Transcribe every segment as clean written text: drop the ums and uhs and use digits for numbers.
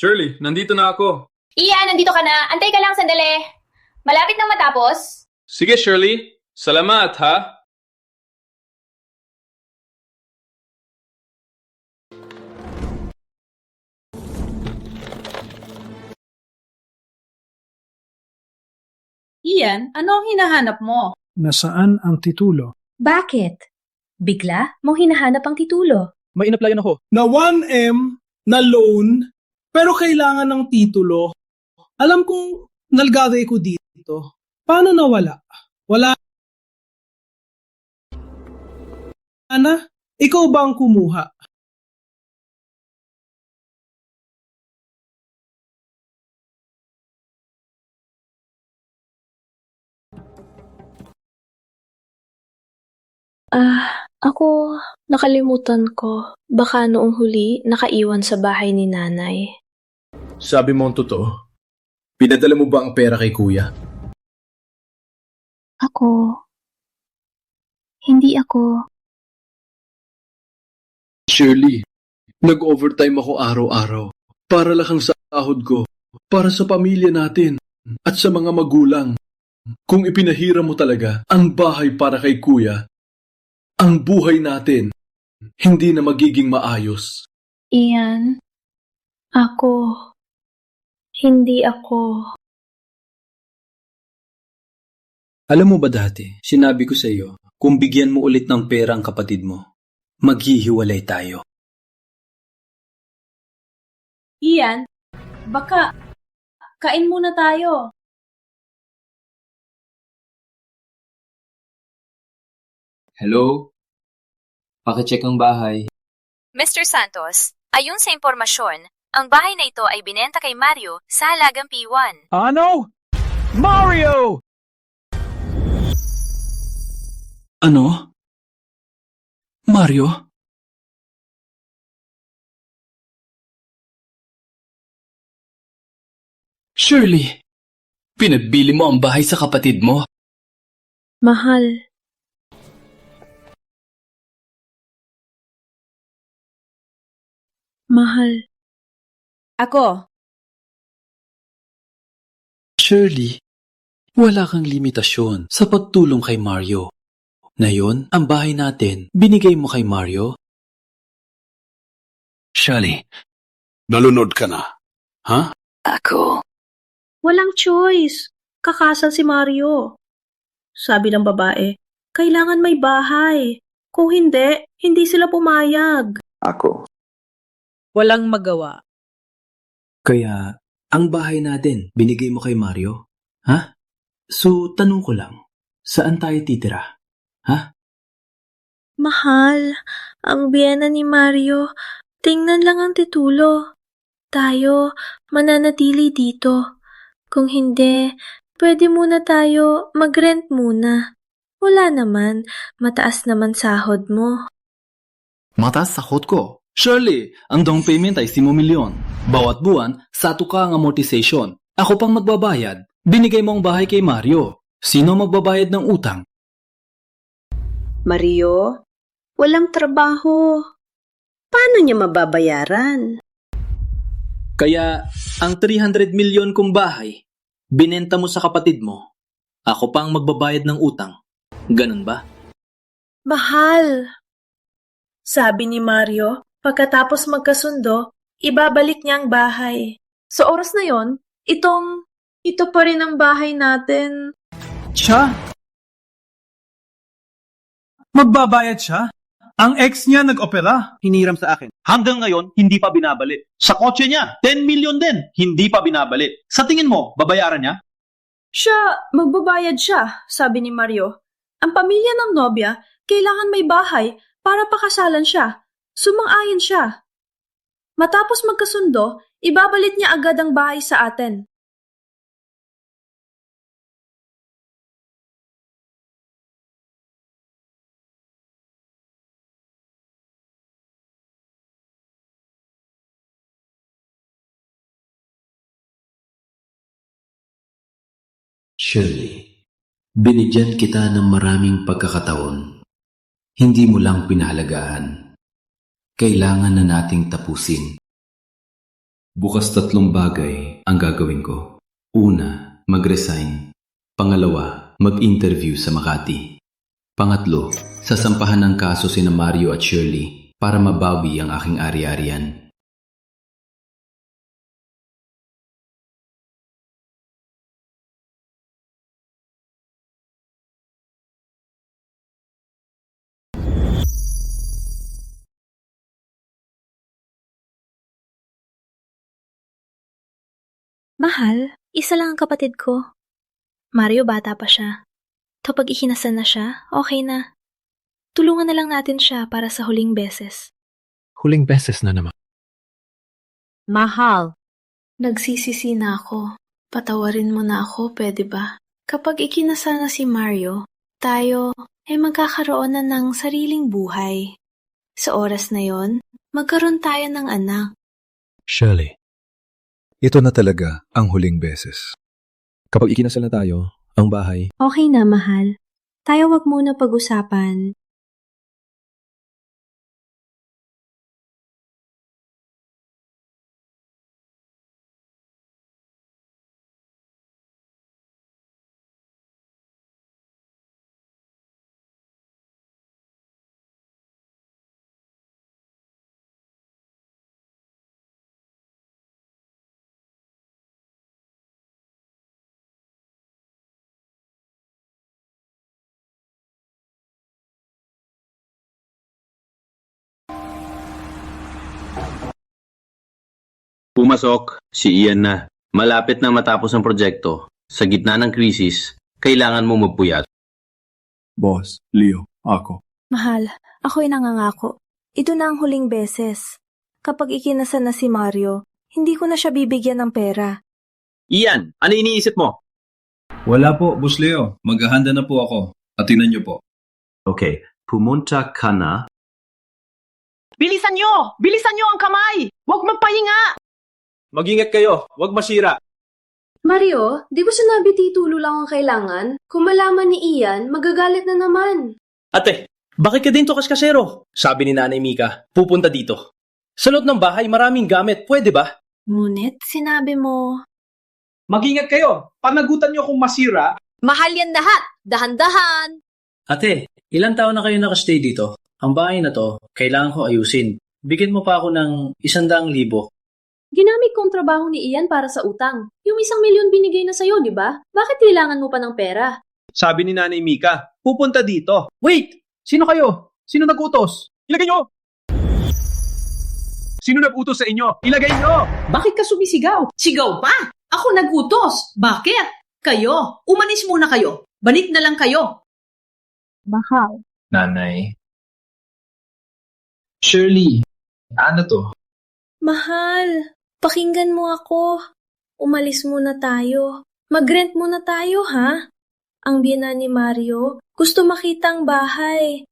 Shirley, nandito na ako. Ian, nandito ka na. Antay ka lang sandali. Malapit nang matapos. Sige, Shirley. Salamat, ha? Ian, ano ang hinahanap mo? Nasaan ang titulo? Bakit? Bigla mo hinahanap ang titulo. May in-applyan ako. Na 1M na loan, pero kailangan ng titulo. Alam kong nalgari ko dito. Paano nawala? Wala na? Ikaw ba ang kumuha? Ako, nakalimutan ko. Baka noong huli, nakaiwan sa bahay ni nanay. Sabi mo ang totoo? Pinadala mo ba ang pera kay kuya? Ako? Hindi ako. Shirley, nag-overtime ako araw-araw para lang ang sahod ko, para sa pamilya natin at sa mga magulang. Kung ipinahira mo talaga ang bahay para kay kuya, ang buhay natin hindi na magiging maayos. Ian, ako. Hindi ako. Alam mo ba dati, sinabi ko sa iyo, kung bigyan mo ulit ng pera ang kapatid mo, maghihiwalay tayo. Ian, baka kain muna tayo. Hello? Pakicheck ang bahay. Mr. Santos, ayon sa impormasyon, ang bahay na ito ay binenta kay Mario sa halagang P1. Ano? Mario! Ano? Mario? Shirley, pinagbili mo ang bahay sa kapatid mo. Mahal. Mahal. Ako, Shirley, wala kang limitasyon sa pagtulong kay Mario. Ngayon, ang bahay natin, binigay mo kay Mario? Shirley, nalunod ka na. Ha? Ako? walang choice. Kakasal si Mario. Sabi ng babae, kailangan may bahay. Kung hindi, hindi sila pumayag. Ako. Walang magawa. Kaya, ang bahay natin, binigay mo kay Mario? Ha? So, tanong ko lang, saan tayo titira? Ha? Mahal, ang biyena ni Mario, tingnan lang ang titulo. Tayo, mananatili dito. Kung hindi, pwede muna tayo mag-rent muna. Wala naman, mataas naman sahod mo. Mataas sahod ko. Shirley, ang down payment ay 5 milyon. Bawat buwan, sato ka ang amortization. Ako pang magbabayad. Binigay mo ang bahay kay Mario. Sino magbabayad ng utang? Mario, walang trabaho. Paano niya mababayaran? Kaya, ang 300 milyon kong bahay, binenta mo sa kapatid mo. Ako pang magbabayad ng utang. Ganun ba? Mahal. Sabi ni Mario, pagkatapos magkasundo, ibabalik niya ang bahay. Sa oras na yon, ito pa rin ang bahay natin. Siya? Magbabayad siya? Ang ex niya nag-opera. Hiniram sa akin. Hanggang ngayon, hindi pa binabalik. Sa kotse niya, 10 million din, hindi pa binabalik. Sa tingin mo, babayaran niya? Magbabayad siya, sabi ni Mario. Ang pamilya ng nobya, kailangan may bahay para pakasalan siya. Sumang-ayon siya. Matapos magkasundo, ibabalik niya agad ang bahay sa atin. Shirley, binigyan kita ng maraming pagkakataon. Hindi mo lang pinahalagaan. Kailangan na nating tapusin Bukas 3 bagay ang gagawin ko. Una, mag-resign. Pangalawa, mag-interview sa Makati. Pangatlo, sasampahan ng kaso sina Mario at Shirley para mabawi ang aking ari-arian. Mahal, isa lang ang kapatid ko. Mario, bata pa siya. Kapag ikinasal na siya, okay na. Tulungan na lang natin siya para sa huling beses. Huling beses na naman. Mahal. Nagsisisi na ako. Patawarin mo na ako, pwede ba? Kapag ikinasal na si Mario, tayo ay magkakaroon na ng sariling buhay. Sa oras na yon, magkaroon tayo ng anak. Shirley, ito na talaga ang huling beses. Kapag ikinasal na tayo, ang bahay, Okay na, mahal. Tayo wag muna pag-usapan. Pumasok, si Ian na. Malapit na matapos ang proyekto. Sa gitna ng krisis, kailangan mo magpuyat. Boss, Leo, ako. Mahal, ako'y nangangako. Ito na ang huling beses. Kapag ikinasal na si Mario, hindi ko na siya bibigyan ng pera. Ian, ano iniisip mo? Wala po, Boss Leo. Maghahanda na po ako. At tingnan niyo po. Okay, pumunta ka na. Bilisan nyo! Bilisan nyo ang kamay! Huwag magpahinga! Mag-ingat kayo. Huwag masira. Mario, di ba sinabi titulo lang ang kailangan? Kung malaman ni Ian, magagalit na naman. Ate, bakit ka din to kaskasero? Sabi ni Nanay Mika, pupunta dito. Sa loob ng bahay, maraming gamit. Pwede ba? Ngunit, sinabi mo... Mag-ingat kayo! Panagutan nyo kung masira. Mahal yan lahat. Dahan-dahan. Ate, ilang taon na kayo nakastay dito? Ang bahay na to, kailangan ko ayusin. Bigyan mo pa ako ng 100,000. Ginamit kong trabaho ni Ian para sa utang. Yung 1 milyon binigay na sa'yo, di ba? Bakit kailangan mo pa ng pera? Sabi ni Nanay Mika, pupunta dito. Wait! Sino kayo? Sino nag-utos? Ilagay nyo! Sino nag-utos sa inyo? Ilagay nyo! Bakit ka sumisigaw? Sigaw pa! Ako nag-utos! Bakit? Kayo! Umalis muna kayo! Banit na lang kayo! Mahal. Nanay, Shirley, ano to? Mahal, pakinggan mo ako. Umalis muna tayo. Mag-rent muna tayo, ha? Ang biyana ni Mario, gusto makita ang bahay.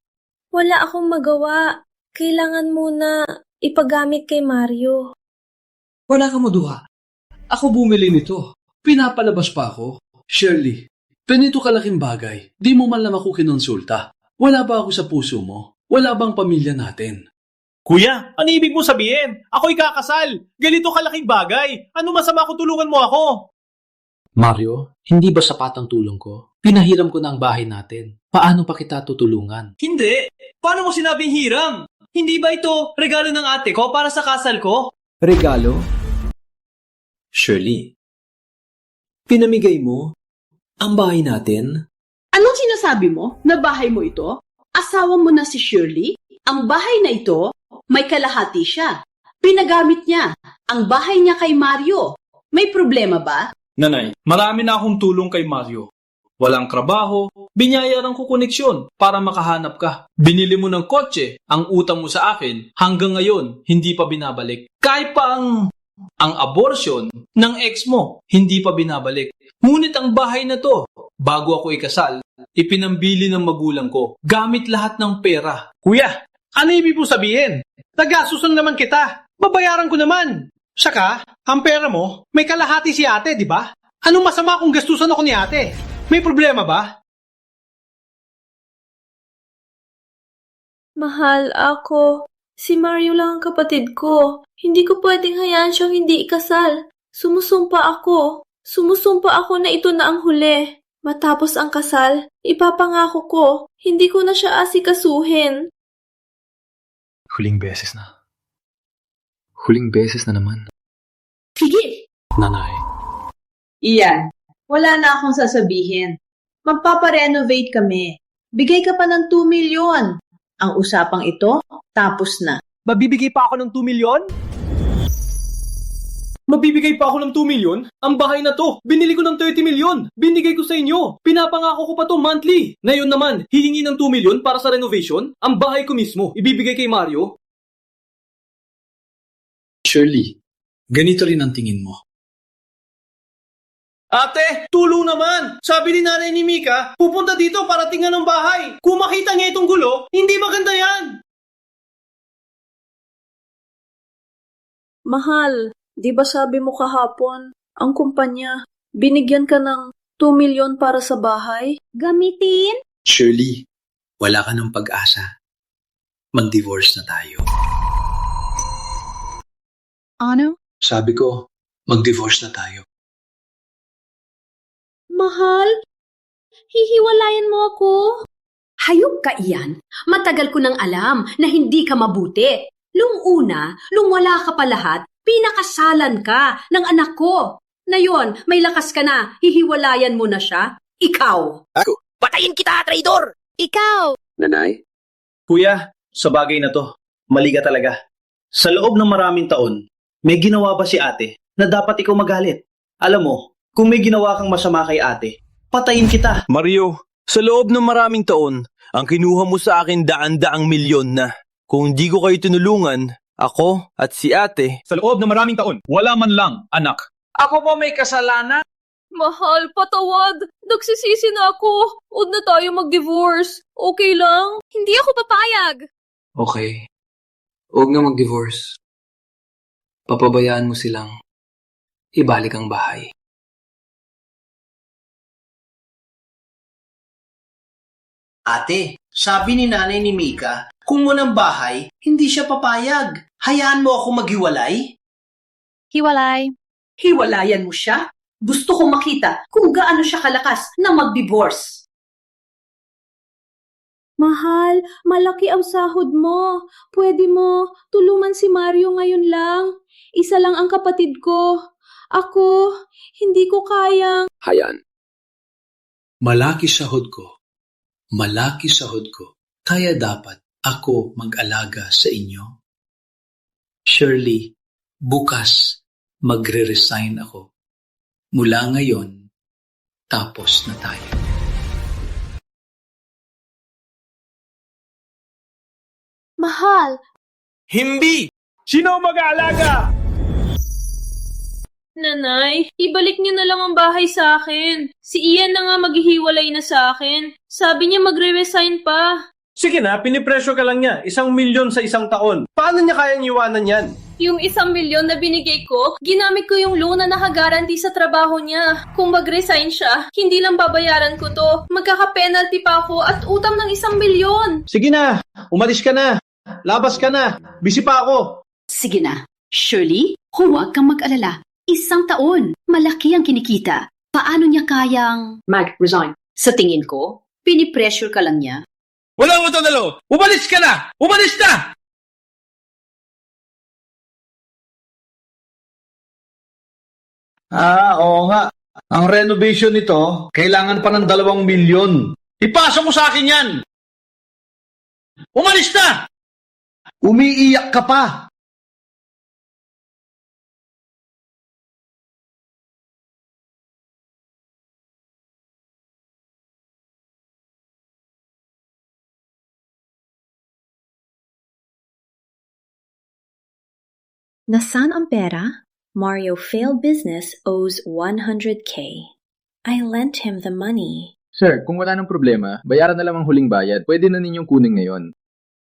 Wala akong magawa. Kailangan muna ipagamit kay Mario. Wala kang maduha. Ako bumili nito. Pinapalabas pa ako. Shirley, ganito kalaking bagay. Di mo man lang ako kinonsulta. Wala ba ako sa puso mo? Wala bang pamilya natin? Kuya, ano ibig mo sabihin? Ako'y kakasal. Ganito kalaking bagay. Ano masama kung tulungan mo ako? Mario, hindi ba sapat ang tulong ko? Pinahiram ko na ang bahay natin. Paano pa kita tutulungan? Hindi. Paano mo sinabing hiram? Hindi ba ito regalo ng ate ko para sa kasal ko? Regalo? Shirley, pinamigay mo ang bahay natin? Anong sinasabi mo? Na bahay mo ito? Asawa mo na si Shirley? Ang bahay na ito, may kalahati siya. Pinagamit niya. Ang bahay niya kay Mario. May problema ba? Nanay, marami na akong tulong kay Mario. Walang trabaho, binyayaran ko koneksyon para makahanap ka. Binili mo ng kotse, ang utang mo sa akin, hanggang ngayon, hindi pa binabalik. Kahit pa ang abortion ng ex mo, hindi pa binabalik. Ngunit ang bahay na to, bago ako ikasal, ipinambili ng magulang ko, gamit lahat ng pera. Kuya, ano ibig mo sabihin? Tagasusan naman kita. Babayaran ko naman. Saka, ang pera mo, may kalahati si ate, di ba? Anong masama kung gastusan ako ni ate? May problema ba? Mahal ako. Si Mario lang ang kapatid ko. Hindi ko pwedeng hayaan siyang hindi ikasal. Sumusumpa ako na ito na ang huli. Matapos ang kasal, ipapangako ko, hindi ko na siya asikasuhin. Huling beses na. Huling beses na naman. Sige! Nanay. Iyan, wala na akong sasabihin. Magpaparenovate kami. Bigay ka pa ng 2 milyon. Ang usapang ito, tapos na. Mabibigay pa ako ng 2 milyon? Mabibigay pa ako ng 2 milyon? Ang bahay na to, binili ko ng 30 milyon. Binigay ko sa inyo. Pinapangako ko pa to monthly. Ngayon naman, hihingi ng 2 milyon para sa renovation? Ang bahay ko mismo, ibibigay kay Mario? Shirley, ganito rin ang tingin mo. Ate, tulong naman! Sabi ni nanay ni Mika, pupunta dito para tingnan ng bahay. Kung makita niya itong gulo, hindi maganda yan. Mahal, di ba sabi mo kahapon, ang kumpanya, binigyan ka ng 2 milyon para sa bahay? Gamitin? Shirley, wala ka ng pag-asa. Mag-divorce na tayo. Ano? Sabi ko, mag-divorce na tayo. Mahal, hihiwalayan mo ako. Hayop ka iyan. Matagal ko nang alam na hindi ka mabuti. Nung una, nung wala ka pa lahat, pinakasalan ka ng anak ko. Ngayon, may lakas ka na, hihiwalayan mo na siya. Ikaw. Ako? Patayin kita, traidor! Ikaw! Nanay? Kuya, sa bagay na to, mali ka talaga. Sa loob ng maraming taon, may ginawa ba si ate na dapat ikaw magalit? Alam mo, kung may ginawa kang masama kay ate, patayin kita. Mario, sa loob ng maraming taon, ang kinuha mo sa akin daan-daang milyon na. Kung hindi ko kayo tinulungan, ako at si ate. Sa loob ng maraming taon, wala man lang, anak. Ako po may kasalanan? Mahal, patawad. Nagsisisi na ako. Huwag na tayo mag-divorce. Okay lang? Hindi ako papayag. Okay. Huwag na mag-divorce. Papabayaan mo silang ibalik ang bahay. Ate, sabi ni nanay ni Mika, kung walang bahay, hindi siya papayag. Hayaan mo ako maghiwalay? Hiwalay. Hiwalayan mo siya? Gusto ko makita kung gaano siya kalakas na mag-divorce. Mahal, malaki ang sahod mo. Pwede mo, tulungan si Mario ngayon lang. Isa lang ang kapatid ko. Ako, hindi ko kayang... Hayan. Malaki sahod ko. Malaki sahod ko. Kaya dapat ako mag-alaga sa inyo. Shirley, bukas magre-resign ako. Mula ngayon, tapos na tayo. Mahal! Hindi! Sino ang mag-aalaga? Nanay, ibalik niyo na lang ang bahay sa akin. Si Ian na nga maghihiwalay na sa akin. Sabi niya magre-resign pa. Sige na, pinipresyo ka lang niya. 1 milyon sa 1 taon. Paano niya kayang iwanan yan? Yung 1 milyon na binigay ko, ginamit ko yung loan na nakagaranti sa trabaho niya. Kung mag-resign siya, hindi lang babayaran ko to. Magkaka-penalty pa ako at utang ng 1 milyon. Sige na, umalis ka na. Labas ka na. Busy pa ako. Sige na. Shirley, huwag kang mag-alala. 1 taon. Malaki ang kinikita. Paano niya kayang mag-resign? Sa tingin ko, pinipressure ka lang niya. Wala mo ito dalo! Umalis ka na! Umalis na! Oo nga. Ang renovation nito, kailangan pa ng 2 milyon. Ipasok mo sa akin yan! Umalis na! Umiiyak ka pa! Nasaan ang pera? Mario failed business owes 100K. I lent him the money. Sir, kung wala ng problema, bayaran na lang ang huling bayad. Pwede na ninyong kunin ngayon.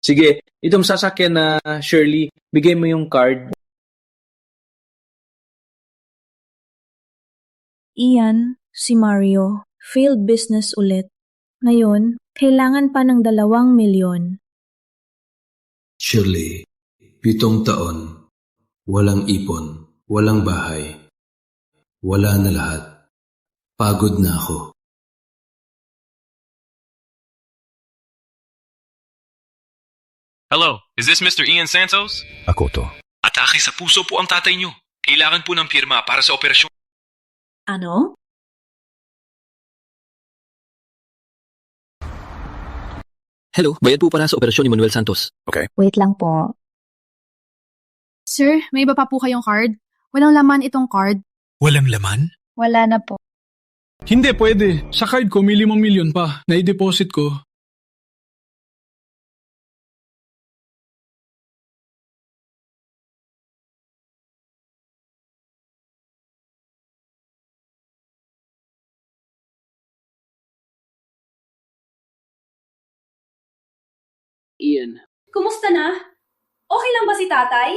Sige, itong sasakyan na Shirley, bigay mo yung card. Ian, si Mario, failed business ulit. Ngayon, kailangan pa ng 2 milyon. Shirley, 7 taon, walang ipon, walang bahay, wala na lahat. Pagod na ako. Hello, is this Mr. Ian Santos? Ako to. Atake sa puso po ang tatay niyo. Kailangan po ng pirma para sa operasyon. Ano? Hello, bayad po para sa operasyon ni Manuel Santos. Okay. Wait lang po. Sir, may iba pa po kayong card? Walang laman itong card. Walang laman? Wala na po. Hindi pwede. Sa card ko may 5 milyon pa. Na-deposit ko. Ian. Kumusta na? Okay lang ba si tatay?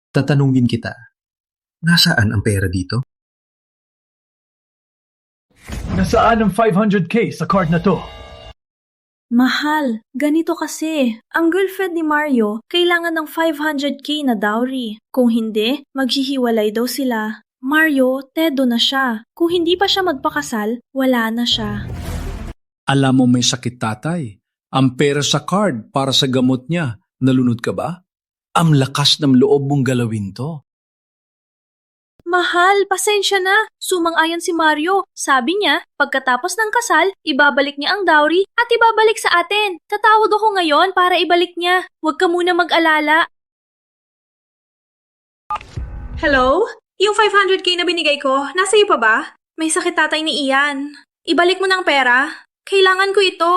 Tatanungin kita, nasaan ang pera dito? Nasaan ang 500k sa card na to? Mahal, ganito kasi. Ang girlfriend ni Mario kailangan ng 500k na dowry. Kung hindi, maghihiwalay daw sila. Mario, tedo na siya. Kung hindi pa siya magpakasal, wala na siya. Alam mo may sakit tatay. Ang pera sa card para sa gamot niya. Nalunod ka ba? Ang lakas ng loob mong galawin to. Mahal, pasensya na. Sumang-ayon si Mario. Sabi niya, pagkatapos ng kasal, ibabalik niya ang dowry at ibabalik sa atin. Tatawag ako ngayon para ibalik niya. Huwag ka muna mag-alala. Hello? Yung 500k na binigay ko, nasa iyo pa ba? May sakit tatay ni Ian. Ibalik mo ng pera. Kailangan ko ito.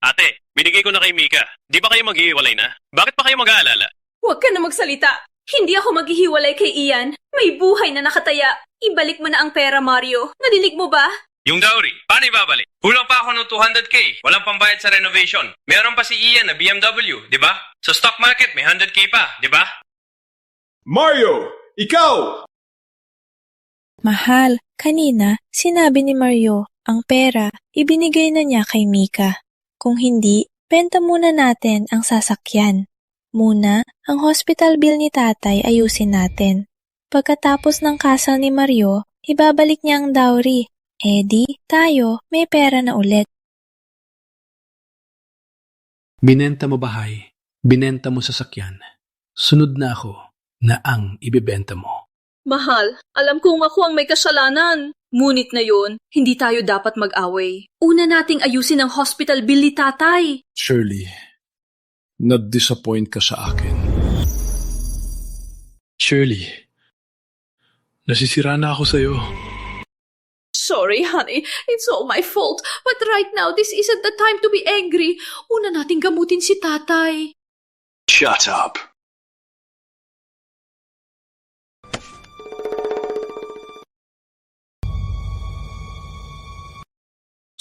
Ate, binigay ko na kay Mika. Di ba kayo maghihiwalay na? Bakit pa kayo mag-aalala? Huwag ka na magsalita. Hindi ako maghihiwalay kay Ian. May buhay na nakataya. Ibalik mo na ang pera, Mario. Nadinig mo ba? Yung dowry, paano ibabalik? Kulang pa ako ng 200k. Walang pambayad sa renovation. Meron pa si Ian na BMW, di ba? Sa stock market, may 100k pa, di ba? Mario! Ikaw! Mahal, kanina, sinabi ni Mario, ang pera, ibinigay na niya kay Mika. Kung hindi, benta muna natin ang sasakyan. Muna, ang hospital bill ni tatay ayusin natin. Pagkatapos ng kasal ni Mario, ibabalik niya ang dowry. Di, tayo, may pera na ulit. Binenta mo bahay. Binenta mo sasakyan. Sunod na ako na ang ibibenta mo. Mahal, alam kong ako ang may kasalanan. Ngunit na yon, hindi tayo dapat mag-away. Una nating ayusin ang hospital bill ni tatay. Shirley, na-disappoint ka sa akin. Shirley, nasisira na ako sa'yo. Sorry, honey. It's all my fault. But right now, this isn't the time to be angry. Una nating gamutin si tatay. Shut up.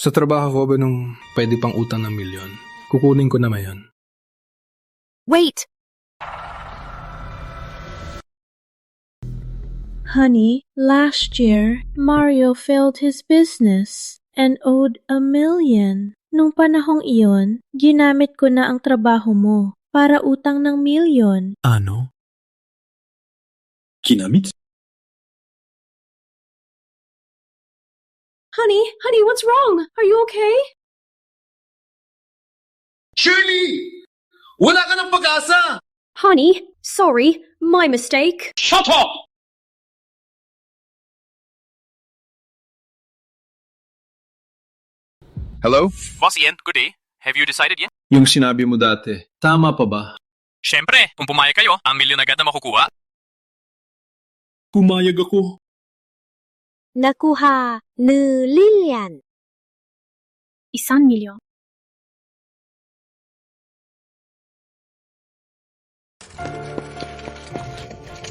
Sa trabaho ko ba nung pwede pang utang ng 1 milyon? Kukunin ko na ngayon. Wait! Honey, last year, Mario failed his business and owed $1 million. Nung panahong iyon, ginamit ko na ang trabaho mo para utang ng 1 milyon. Ano? Kinamit? Honey, what's wrong? Are you okay? Shirley! Wala ka ng pag-asa! Honey, sorry, my mistake. Shut up! Hello? Boss Ian, good day. Have you decided yet? Yung sinabi mo dati, tama pa ba? Siyempre, kung pumayag kayo, ang milyon agad na makukuha. Pumayag ako. Nakuha ni Lilian. 1 milyon.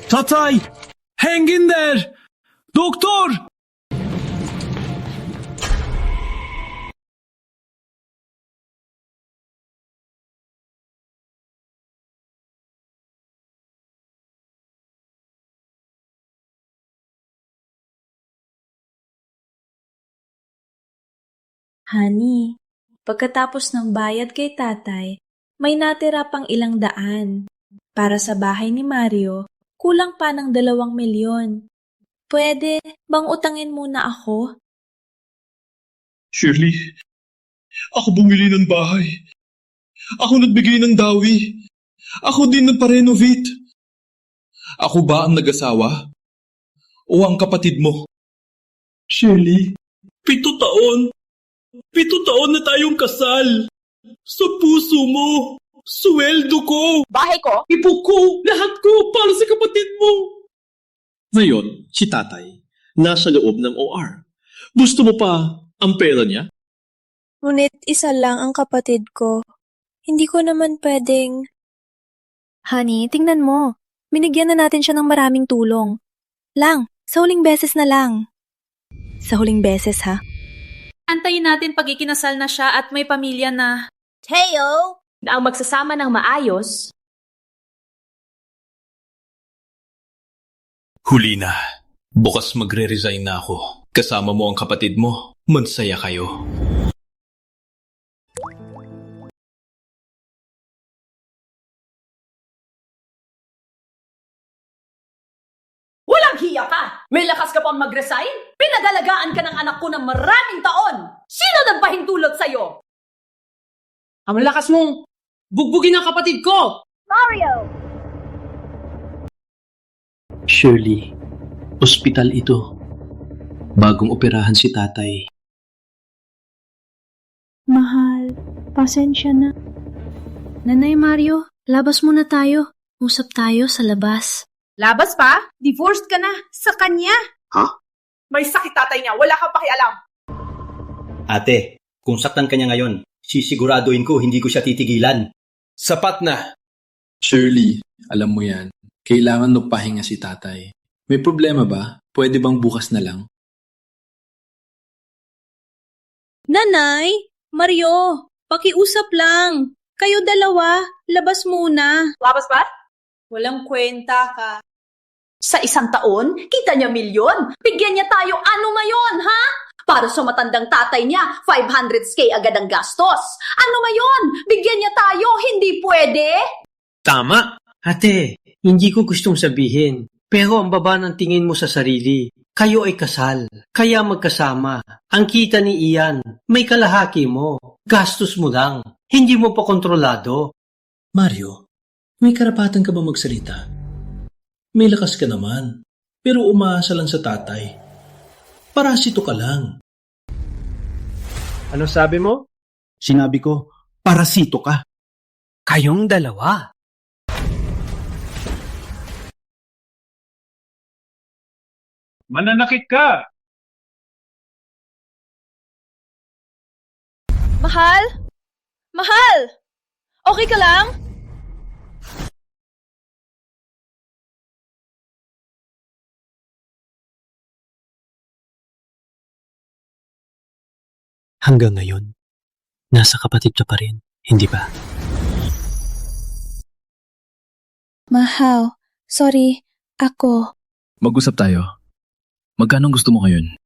Tatay! Hang in there! Doktor! Honey, pagkatapos ng bayad kay tatay, may natira pang ilang daan. Para sa bahay ni Mario, kulang pa ng 2 milyon. Pwede bang utangin muna ako? Shirley, ako bumili ng bahay. Ako nagbigay ng dawi. Ako din nagpa-renovate. Ako ba ang nag-asawa? O ang kapatid mo? Shirley, 7 taon. 7 taon na tayong kasal. Sa puso mo. Sweldo ko. Bahay ko? Ipok ko. Lahat ko para sa kapatid mo. Ngayon, si tatay, nasa loob ng OR. Gusto mo pa ang pera niya? Ngunit isa lang ang kapatid ko. Hindi ko naman pwedeng... Honey, tingnan mo. Binigyan na natin siya ng maraming tulong. Lang, sa huling beses na lang. Sa huling beses, ha? Antayin natin pag ikinasal na siya at may pamilya na. Teo! Na ang magsasama ng maayos. Huli na. Bukas magre-resign na ako. Kasama mo ang kapatid mo. Mansaya kayo. Walang hiya ka! May lakas ka pang mag-resign? Pinagalagaan ka ng anak ko ng maraming taon! Sino nagpahintulot sa'yo? Ang lakas mong bugbugin ang kapatid ko! Mario! Shirley, ospital ito. Bagong operahan si tatay. Mahal, pasensya na. Nanay Mario, labas muna tayo. Usap tayo sa labas. Labas pa? Divorced ka na sa kanya. Ha? May sakit tatay niya. Wala kang pakialam. Ate, kung saktan ka niya ngayon, sisiguraduhin ko hindi ko siya titigilan. Sapat na. Shirley, alam mo yan. Kailangan magpahinga si tatay. May problema ba? Pwede bang bukas na lang? Nanay, Mario, pakiusap lang. Kayo dalawa, labas muna. Labas ba? Walang kwenta ka. Sa 1 taon, kita niya 1,000,000. Bigyan niya tayo ano ngayon, ha? Para sa matandang tatay niya, 500K agad ang gastos. Ano ngayon? Bigyan niya tayo, hindi pwede? Tama. Ate, hindi ko gustong sabihin. Pero ang baba ng tingin mo sa sarili. Kayo ay kasal. Kaya magkasama. Ang kita ni Ian, may kalahati mo. Gastos mo lang. Hindi mo pa kontrolado. Mario, may karapatan ka ba magsalita? May lakas ka naman. Pero umaasa lang sa tatay. Parasito ka lang. Ano sabi mo? Sinabi ko, parasito ka. Kayong dalawa. Mananakit ka! Mahal? Mahal! Okay ka lang? Hanggang ngayon, nasa kapatid ka pa rin, hindi ba? Mahal, sorry, ako. Mag-usap tayo. Magkano gusto mo ngayon?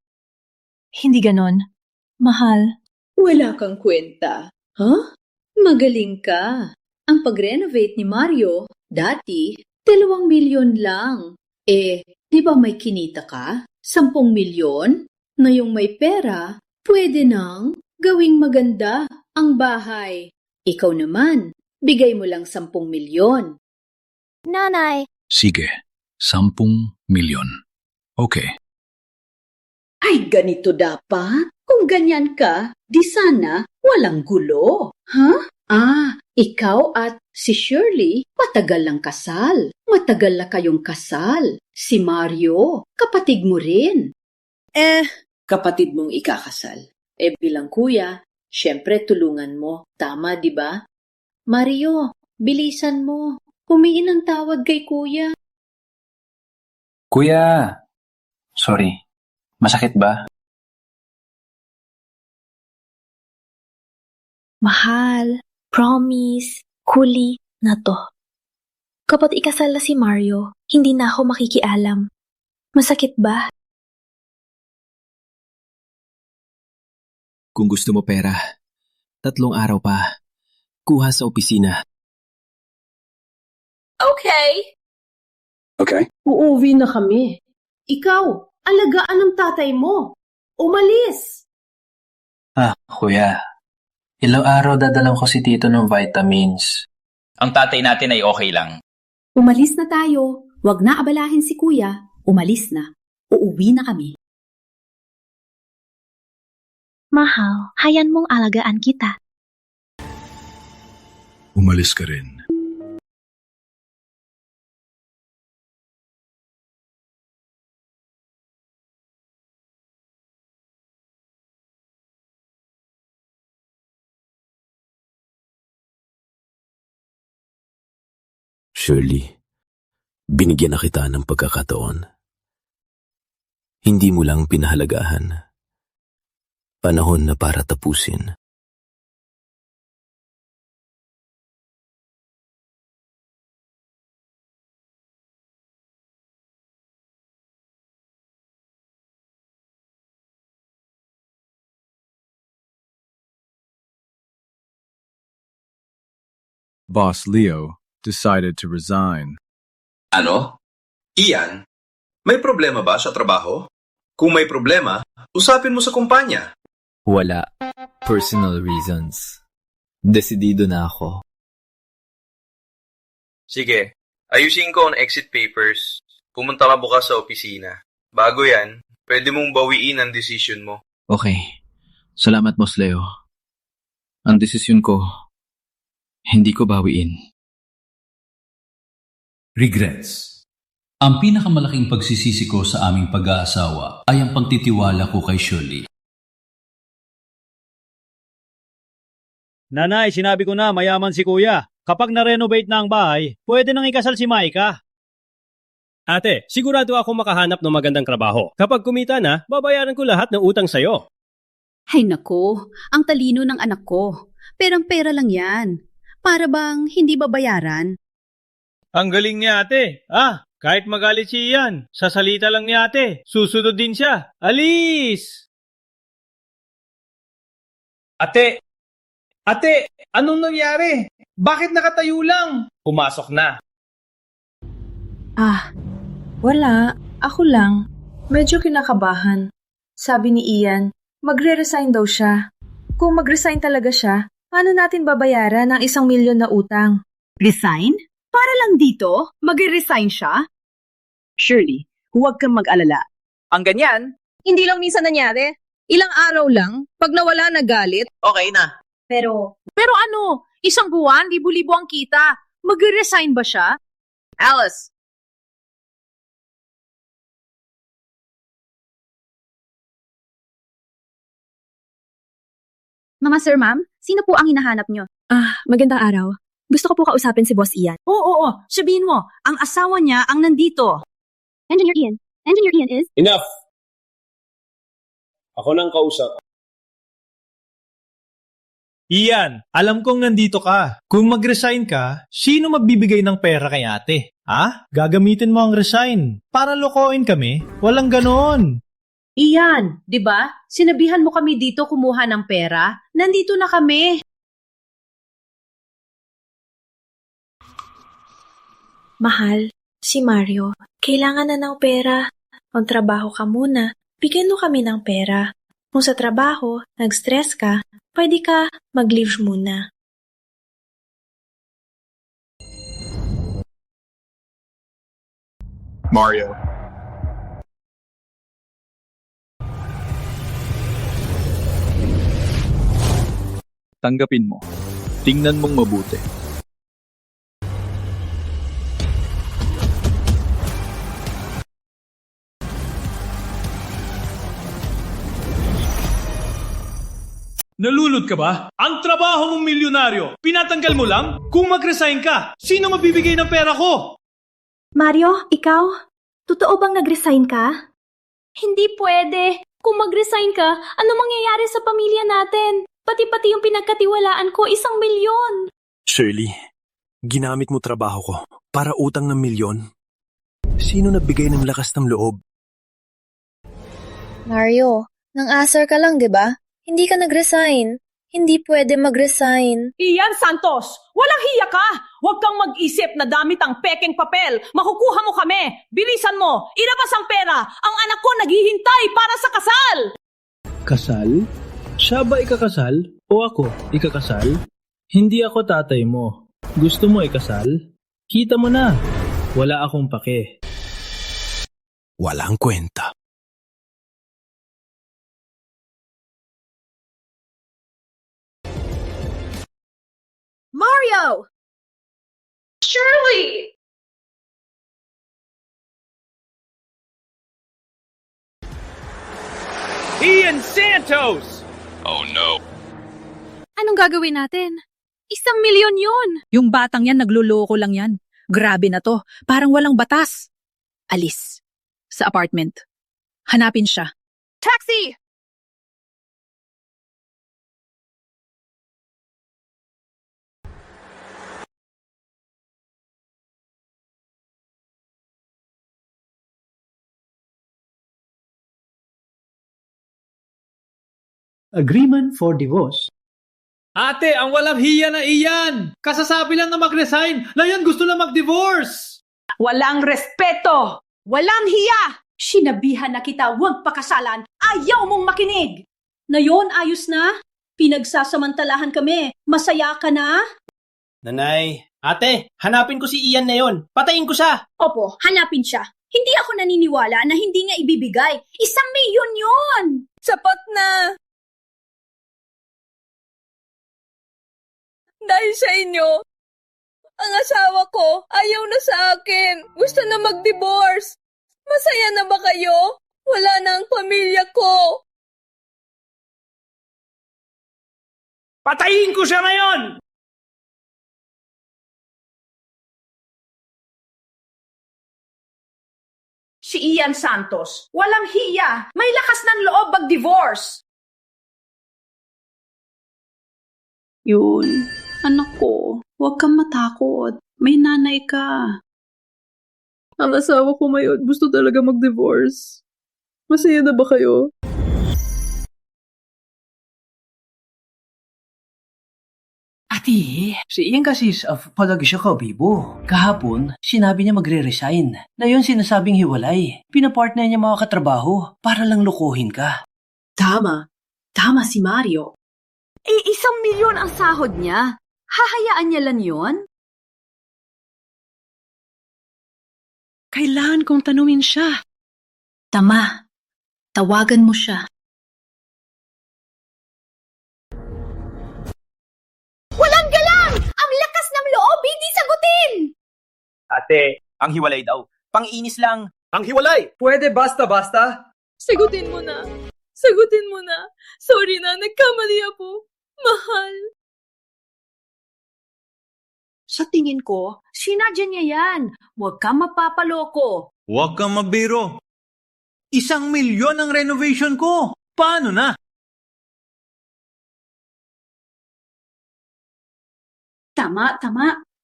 Hindi ganon. Mahal. Wala kang kwenta. Huh? Magaling ka. Ang pag-renovate ni Mario, dati, 2 milyon lang. Di ba may kinita ka? 10 milyon? Ngayong may pera, pwede nang gawing maganda ang bahay. Ikaw naman, bigay mo lang 10 milyon. Nanay, Sige, 10 milyon. Okay. Ay, ganito dapat. Kung ganyan ka, di sana walang gulo. Ha? Ikaw at si Shirley, matagal lang kasal. Matagal na kayong kasal. Si Mario, kapatid mo rin. Kapatid mong ikakasal. Bilang kuya, syempre tulungan mo. Tama, di ba? Mario, bilisan mo. Humiin ang tawad kay kuya. Kuya! Sorry. Masakit ba? Mahal, promise, huli na to. Kapag ikasal na si Mario, hindi na ako makikialam. Masakit ba? Kung gusto mo pera, 3 araw pa. Kuha sa opisina. Okay. Okay. Uuwi na kami. Ikaw, alagaan ng tatay mo. Umalis. Kuya. Ilang araw dadalang ko si Tito ng vitamins. Ang tatay natin ay okay lang. Umalis na tayo. Huwag na abalahin si Kuya. Umalis na. Uuwi na kami. Mahal, hayan mong alagaan kita. Umalis ka rin. Shirley, binigyan na kita ng pagkakataon. Hindi mo lang pinahalagahan. Panahon na para tapusin. Boss Leo decided to resign. Ano? Ian? May problema ba sa trabaho? Kung may problema, usapin mo sa kumpanya. Wala. Personal reasons. Desidido na ako. Sige, ayusin ko ang exit papers. Pumunta ka bukas sa opisina. Bago yan, pwede mong bawiin ang decision mo. Okay. Salamat, Boss Leo. Ang desisyon ko, hindi ko bawiin. Regrets. Ang pinakamalaking pagsisisi ko sa aming pag-aasawa ay ang pagtitiwala ko kay Shirley. Nanay, sinabi ko na mayaman si Kuya. Kapag na-renovate na ang bahay, pwede nang ikasal si Maika. Ate, sigurado ako makahanap ng magandang trabaho. Kapag kumita na, babayaran ko lahat ng utang sa'yo. Ay nako, ang talino ng anak ko. Perang-pera lang yan. Para bang hindi babayaran? Ang galing ni ate. Kahit magalit si Ian, sa salita lang ni ate, susunod din siya. Alis! Ate, anong nangyari? Bakit nakatayo lang? Pumasok na. Wala. Ako lang. Medyo kinakabahan. Sabi ni Ian, magre-resign daw siya. Kung mag-resign talaga siya, paano natin babayaran ng 1 milyon na utang? Resign? Para lang dito, mag-resign siya? Shirley, huwag kang mag-alala. Ang ganyan, hindi lang minsan nangyari. Ilang araw lang, pag nawala na galit, okay na. Pero ano? 1 buwan, libo-libo ang kita. Mag-resign ba siya? Alice, Mga sir, ma'am, sino po ang hinahanap nyo? Magandang araw. Gusto ko po kausapin si Boss Ian. Oo. Sabihin mo, ang asawa niya ang nandito. Engineer Ian is... Enough! Ako nang kausap. Ian, alam kong nandito ka. Kung mag-resign ka, sino magbibigay ng pera kay ate? Gagamitin mo ang resign. Para lokohin kami? Walang ganon. Iyan, di ba? Sinabihan mo kami dito kumuha ng pera. Nandito na kami. Mahal, si Mario, kailangan na ng pera. Kung trabaho ka muna, bigyan mo kami ng pera. Kung sa trabaho, nag-stress ka, pwede ka mag-leave muna. Mario. Tanggapin mo. Tingnan mong mabuti. Nalulod ka ba? Ang trabaho mong milyonaryo, pinatanggal mo lang? Kung mag-resign ka, sino mabibigay ng pera ko? Mario, ikaw? Totoo bang nag-resign ka? Hindi pwede. Kung mag-resign ka, ano mangyayari sa pamilya natin? Pati-pati yung pinagkatiwalaan ko, 1 milyon. Shirley, ginamit mo trabaho ko para utang ng 1 milyon. Sino nagbigay ng lakas ng loob? Mario, nang-asar ka lang, di ba? Hindi ka nag-resign. Hindi pwede mag-resign. Ian Santos, walang hiya ka! Huwag kang mag-isip na damit ang pekeng papel. Makukuha mo kami. Bilisan mo. Ilabas ang pera. Ang anak ko naghihintay para sa kasal. Kasal? Siya ba ikakasal? O ako ikakasal? Hindi ako tatay mo. Gusto mo ikasal? Kita mo na. Wala akong pake. Walang kwenta. Mario! Shirley! Ian Santos! Oh no. Anong gagawin natin? 1,000,000 yun! Yung batang yan, nagluloko lang yan. Grabe na to. Parang walang batas. Alis. Sa apartment. Hanapin siya. Taxi! Agreement for divorce. Ate, ang walang hiya na iyan! Kasasabi lang na mag-resign, na yan gusto na mag-divorce! Walang respeto! Walang hiya! Sinabihan na kita, huwag pakasalan. Ayaw mong makinig! Ngayon, ayos na? Pinagsasamantalahan kami. Masaya ka na? Nanay, ate, hanapin ko si Ian na yon. Patayin ko siya! Opo, hanapin siya. Hindi ako naniniwala na hindi niya ibibigay. 1,000,000 yun! Sapat na! Dahil sa inyo, ang asawa ko ayaw na sa akin. Gusto na mag-divorce. Masaya na ba kayo? Wala na ang pamilya ko. Patayin ko siya ngayon! Si Ian Santos, walang hiya. May lakas ng loob mag-divorce. Yun. Anak ko, huwag kang matakot. May nanay ka. Ang asawa ko ngayon gusto talaga mag-divorce. Masaya na ba kayo? Ati, si Ian kasi palagi siya kabibo. Kahapon, sinabi niya magre-resign. Na yun sinasabing hiwalay. Pinapartner niya mga katrabaho para lang lukuhin ka. Tama. Tama si Mario. 1,000,000 ang sahod niya. Hahayaan niya lang yun? Kailangan kong tanungin siya. Tama. Tawagan mo siya. Walang galang! Ang lakas ng loob, hindi sagutin! Ate, ang hiwalay daw. Pang-inis lang. Ang hiwalay! Pwede basta-basta? Sagutin mo na. Sagutin mo na. Sorry na, nagkamali ako. Mahal. Sa tingin ko, sinadya niya yan. Huwag kang mapapaloko. Huwag kang mabiro. 1,000,000 ang renovation ko. Paano na? Tama.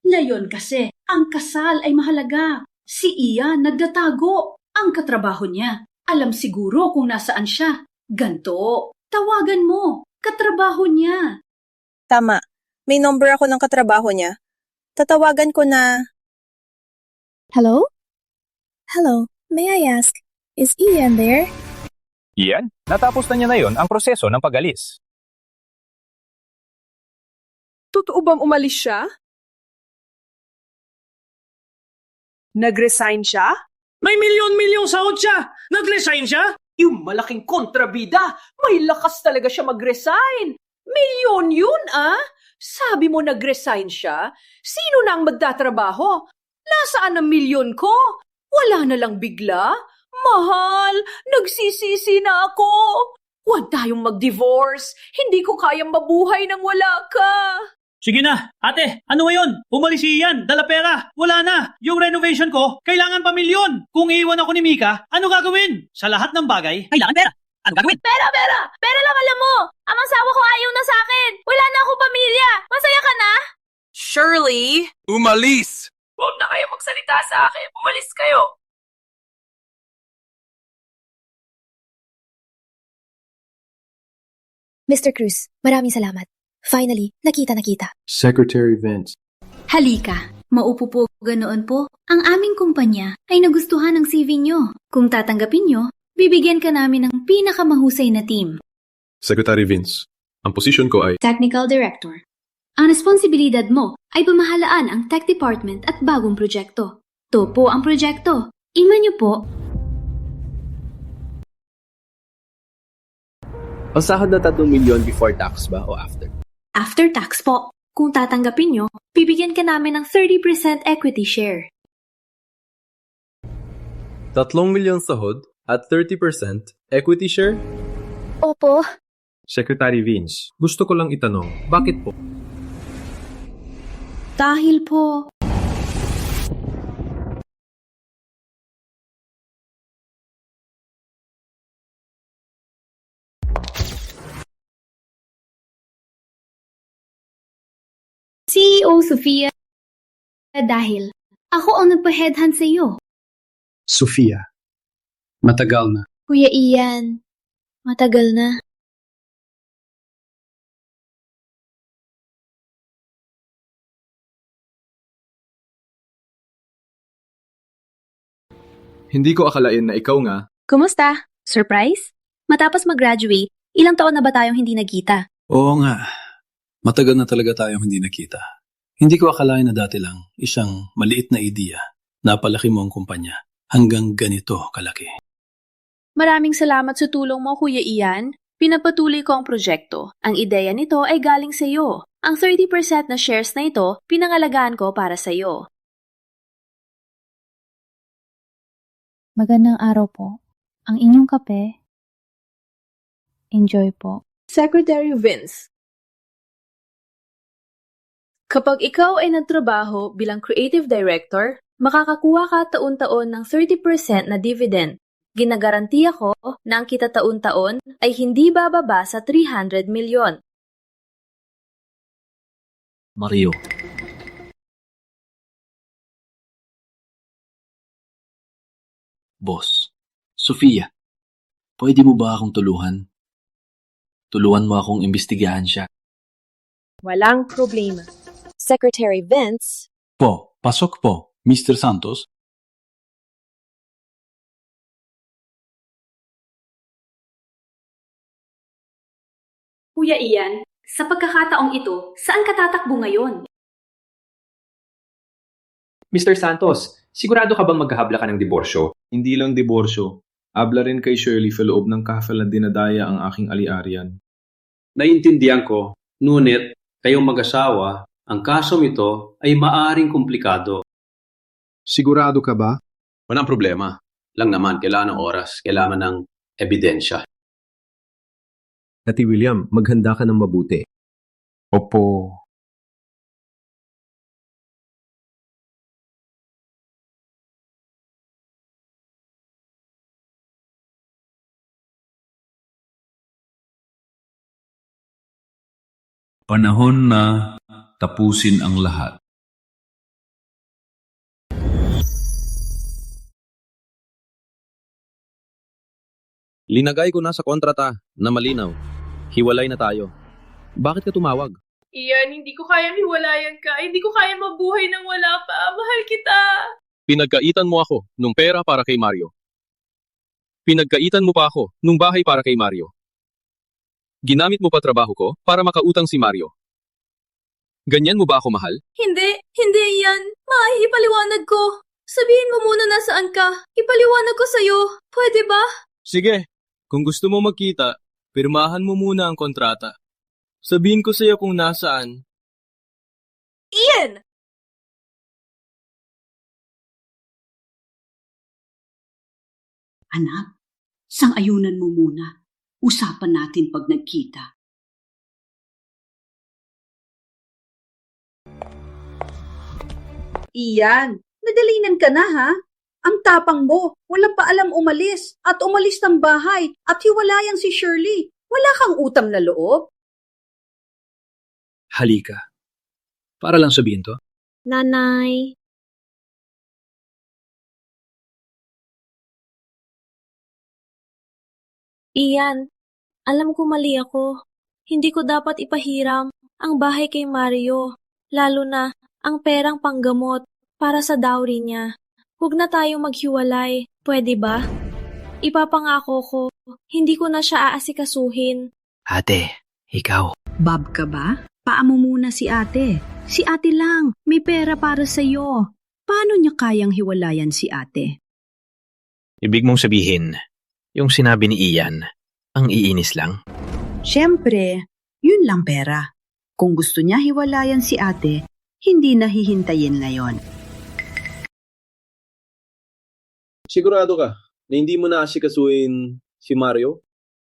Ngayon kasi, ang kasal ay mahalaga. Si Ian nagdatago. Ang katrabaho niya. Alam siguro kung nasaan siya. Ganto. Tawagan mo. Katrabaho niya. Tama. May number ako ng katrabaho niya. Tatawagan ko na... Hello? Hello, may I ask, is Ian there? Ian, natapos na niya na yon ang proseso ng pag-alis. Totoo bang umalis siya? Nag-resign siya? May milyon-milyong sahod siya! Nag-resign siya? Yung malaking kontrabida, may lakas talaga siya mag-resign. Milyon yun, ah? Sabi mo nag-resign siya? Sino na ang magtatrabaho? Nasaan ang milyon ko? Wala na lang bigla? Mahal, nagsisisi na ako. Huwag tayong mag-divorce. Hindi ko kayang mabuhay nang wala ka. Sige na, ate, ano ngayon? Umalis si Ian, dala pera, wala na. Yung renovation ko, kailangan pa milyon. Kung iiwan ako ni Mika, ano gagawin? Sa lahat ng bagay, kailangan pera. Ano gagawin? Pera! Pera lang alam mo! Ang asawa ko ayaw na sa akin! Wala na akong pamilya! Masaya ka na? Shirley! Umalis! Huwag na kayo magsalita sa akin. Umalis kayo. Mr. Cruz, maraming salamat. Finally, nakita. Secretary Vince. Halika, maupo po ganoon po. Ang aming kumpanya ay nagustuhan ng CV nyo. Kung tatanggapin nyo, bibigyan ka namin ng pinakamahusay na team. Secretary Vince, ang posisyon ko ay... Technical Director. Ang responsibilidad mo ay pamahalaan ang Tech Department at bagong proyekto. Ito po ang proyekto. Iman nyo po. Ang sahod na 3 milyon before tax ba o after? After tax po. Kung tatanggapin nyo, bibigyan ka namin ng 30% equity share. 3 milyon sahod at 30% equity share? Opo. Secretary Vince, gusto ko lang itanong, bakit po? Dahil po... CEO Sofia, dahil ako ang nagpa-headhunt sa iyo. Sofia, matagal na. Kuya Ian, matagal na. Hindi ko akalain na ikaw nga. Kumusta? Surprise? Matapos mag-graduate, ilang taon na ba tayong hindi nagkita? Oo nga. Matagal na talaga tayong hindi nakita. Hindi ko akalain na dati lang, isang maliit na ideya, napalaki mo ang kumpanya, hanggang ganito kalaki. Maraming salamat sa tulong mo, Kuya Ian. Pinagpatuloy ko ang proyekto. Ang ideya nito ay galing sa iyo. Ang 30% na shares na ito, pinangalagaan ko para sa iyo. Magandang araw po. Ang inyong kape. Enjoy po. Secretary Vince, kapag ikaw ay nagtrabaho bilang creative director, makakakuha ka taon-taon ng 30% na dividend. Ginagarantiya ko na ang kita taon-taon ay hindi bababa sa 300 milyon. Mario. Boss, Sofia, pwede mo ba akong tuluhan? Tuluan mo akong imbestigahan siya. Walang problema. Secretary Vince, Po, pasok po, Mr. Santos. Kuya Ian, sa pagkakataong ito, saan ka tatakbo ngayon? Mr. Santos, sigurado ka bang maghahabla ka ng diborsyo? Hindi lang diborsyo. Abla rin kay Shirley sa loob ng kafel na dinadaya ang aking ali-arian. Naiintindihan ko, ngunit kayong mag-asawa, ang kasong ito ay maaring komplikado. Sigurado ka ba? Walang problema. Lang naman, kailangan ng oras, kailangan ng ebidensya. Ati William, maghanda ka ng mabuti. Opo. Panahon na tapusin ang lahat. Linagay ko na sa kontrata na malinaw. Hiwalay na tayo. Bakit ka tumawag? Ian, hindi ko kayang hiwalayan ka. Hindi ko kayang mabuhay nang wala pa. Mahal kita. Pinagkaitan mo ako nung pera para kay Mario. Pinagkaitan mo pa ako nung bahay para kay Mario. Ginamit mo pa trabaho ko para makautang si Mario. Ganyan mo ba ako mahal? Hindi Ian. Ipaliwanag ko. Sabihin mo muna nasaan ka. Ipaliwanag ko sa'yo. Pwede ba? Sige, kung gusto mo magkita, pirmahan mo muna ang kontrata. Sabihin ko sa'yo kung nasaan. Ian! Anak, sang-ayunan mo muna. Usapan natin pag nagkita. Ian, nadalinan ka na ha? Ang tapang mo, wala pa alam umalis at umalis ng bahay at hiwalayan si Shirley. Wala kang utang na loob? Halika. Para lang sabihin to. Nanay. Ian, alam ko mali ako. Hindi ko dapat ipahiram ang bahay kay Mario, lalo na ang perang panggamot para sa dowry niya. Huwag na tayong maghiwalay, pwede ba? Ipapangako ko, hindi ko na siya aasikasuhin. Ate, ikaw. Bob ka ba? Paamo muna si ate. Si ate lang, may pera para sa'yo. Paano niya kayang hiwalayan si ate? Ibig mong sabihin, yung sinabi ni Ian, ang iinis lang? Siyempre, yun lang pera. Kung gusto niya hiwalayan si ate, hindi na hihintayin ngayon. Sigurado ka na hindi mo na asikasuhin si Mario?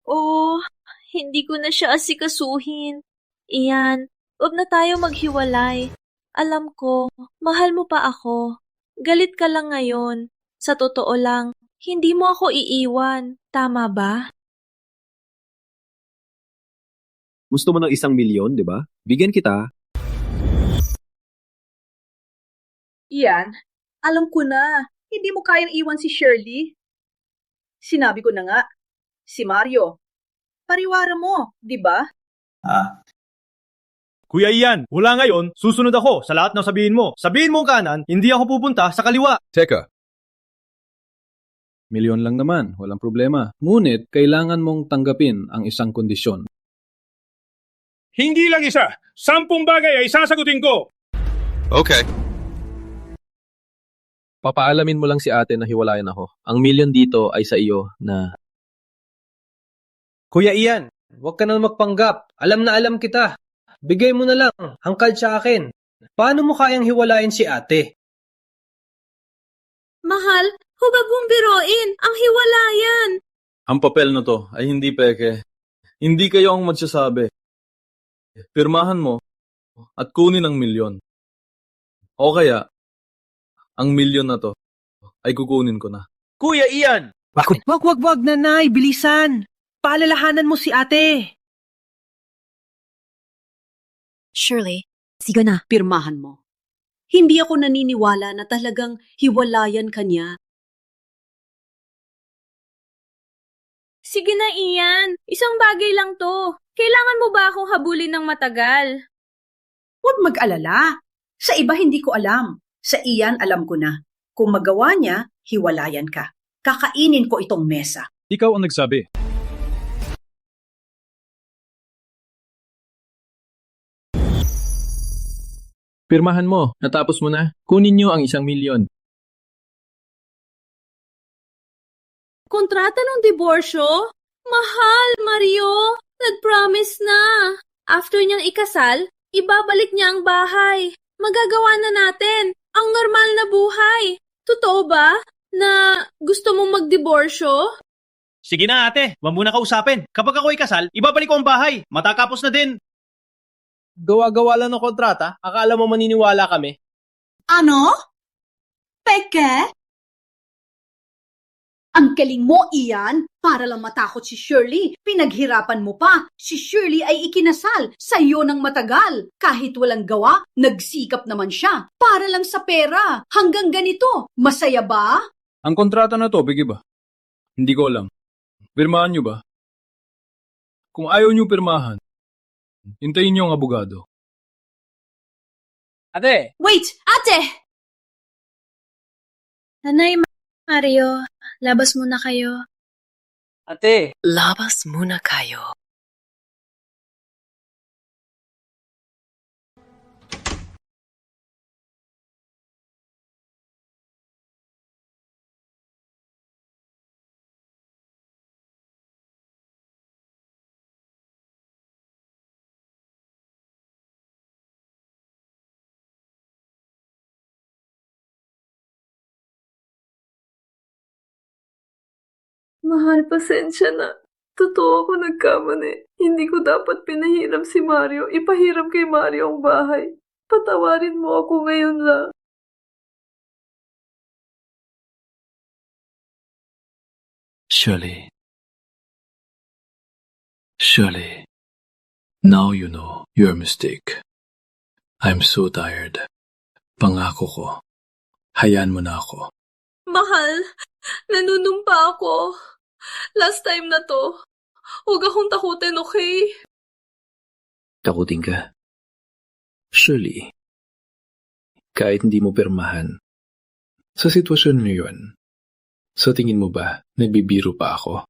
Oh, hindi ko na siya asikasuhin. Iyan, huwag na tayo maghiwalay. Alam ko, mahal mo pa ako. Galit ka lang ngayon. Sa totoo lang, hindi mo ako iiwan. Tama ba? Gusto mo ng 1 milyon, di ba? Bigyan kita. Ian, alam ko na. Hindi mo kayang iwan si Shirley. Sinabi ko na nga, si Mario. Pariwara mo, di ba? Kuya Ian, wala ngayon, susunod ako sa lahat ng sabihin mo. Sabihin mo kanan, hindi ako pupunta sa kaliwa. Teka. Milyon lang naman, walang problema. Ngunit, kailangan mong tanggapin ang isang kondisyon. Hindi lang isa. 10 bagay ay sasagutin ko. Okay. Papaalamin mo lang si ate na hiwalayan ako. Ang milyon dito ay sa iyo na... Kuya Ian, huwag ka na magpanggap. Alam na alam kita. Bigay mo na lang, hangkad sa akin. Paano mo kayang hiwalayan si ate? Mahal, huwag mong biruin ang hiwalayan. Ang papel na to ay hindi peke. Hindi kayo ang magsasabi. Pirmahan mo at kunin ang milyon. O kaya, ang milyon na to ay kukunin ko na. Kuya Ian! Wag, nanay, bilisan! Paalalahanan mo si ate! Shirley, sige na, pirmahan mo. Hindi ako naniniwala na talagang hiwalayan ka niya. Sige na, Ian. Isang bagay lang to. Kailangan mo ba akong habulin ng matagal? Huwag mag-alala. Sa iba hindi ko alam. Sa iyan alam ko na. Kung magawa niya, hiwalayan ka. Kakainin ko itong mesa. Ikaw ang nagsabi. Pirmahan mo, natapos mo na. Kunin niyo ang 1 milyon. Kontrata ng diborsyo? Mahal, Mario. Nag-promise na. After niyang ikasal, ibabalik niya ang bahay. Magagawa na natin ang normal na buhay. Totoo ba na gusto mong magdiborsyo? Sige na ate, wag muna kausapin. Kapag ako ikasal, ibabalik ko ang bahay. Matatapos na din. Gawa-gawa lang ng kontrata. Akala mo maniniwala kami? Ano? Peke? Ang galing mo, Ian. Para lang matakot si Shirley, pinaghirapan mo pa. Si Shirley ay ikinasal sa iyo ng matagal. Kahit walang gawa, nagsikap naman siya. Para lang sa pera. Hanggang ganito. Masaya ba? Ang kontrata na to, bigi ba? Hindi ko alam. Pirmahan niyo ba? Kung ayaw niyo pirmahan, hintayin niyo ang abogado. Ate! Wait! Ate! Nanay, Mario, labas muna kayo. Ate! Labas muna kayo. Mahal, pasensya na. Totoo ako nagkamali. Hindi ko dapat pinahiram si Mario. Ipahiram kay Mario ang bahay. Patawarin mo ako ngayon lang. Shirley. Shirley. Now you know your mistake. I'm so tired. Pangako ko. Hayaan mo na ako. Mahal, nanunumpa ako. Last time na to. Huwag akong takutin, okay? Takutin ka. Shirley, kahit hindi mo pirmahan, sa sitwasyon na yun, sa tingin mo ba nagbibiro pa ako?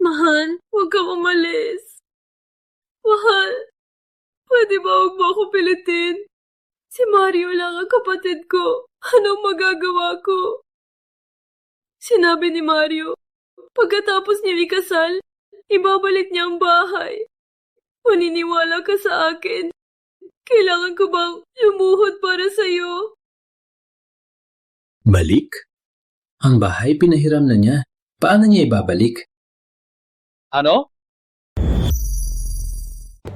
Mahal, huwag kang umalis. Mahal, pwede ba huwag mo ako pilitin? Si Mario lang ang kapatid ko. Anong magagawa ko? Sinabi ni Mario, pagkatapos niya ikasal, ibabalik niya ang bahay. Maniniwala ka sa akin. Kailangan ko bang lumuhod para sa'yo? Balik? Ang bahay pinahiram na niya. Paano niya ibabalik? Ano?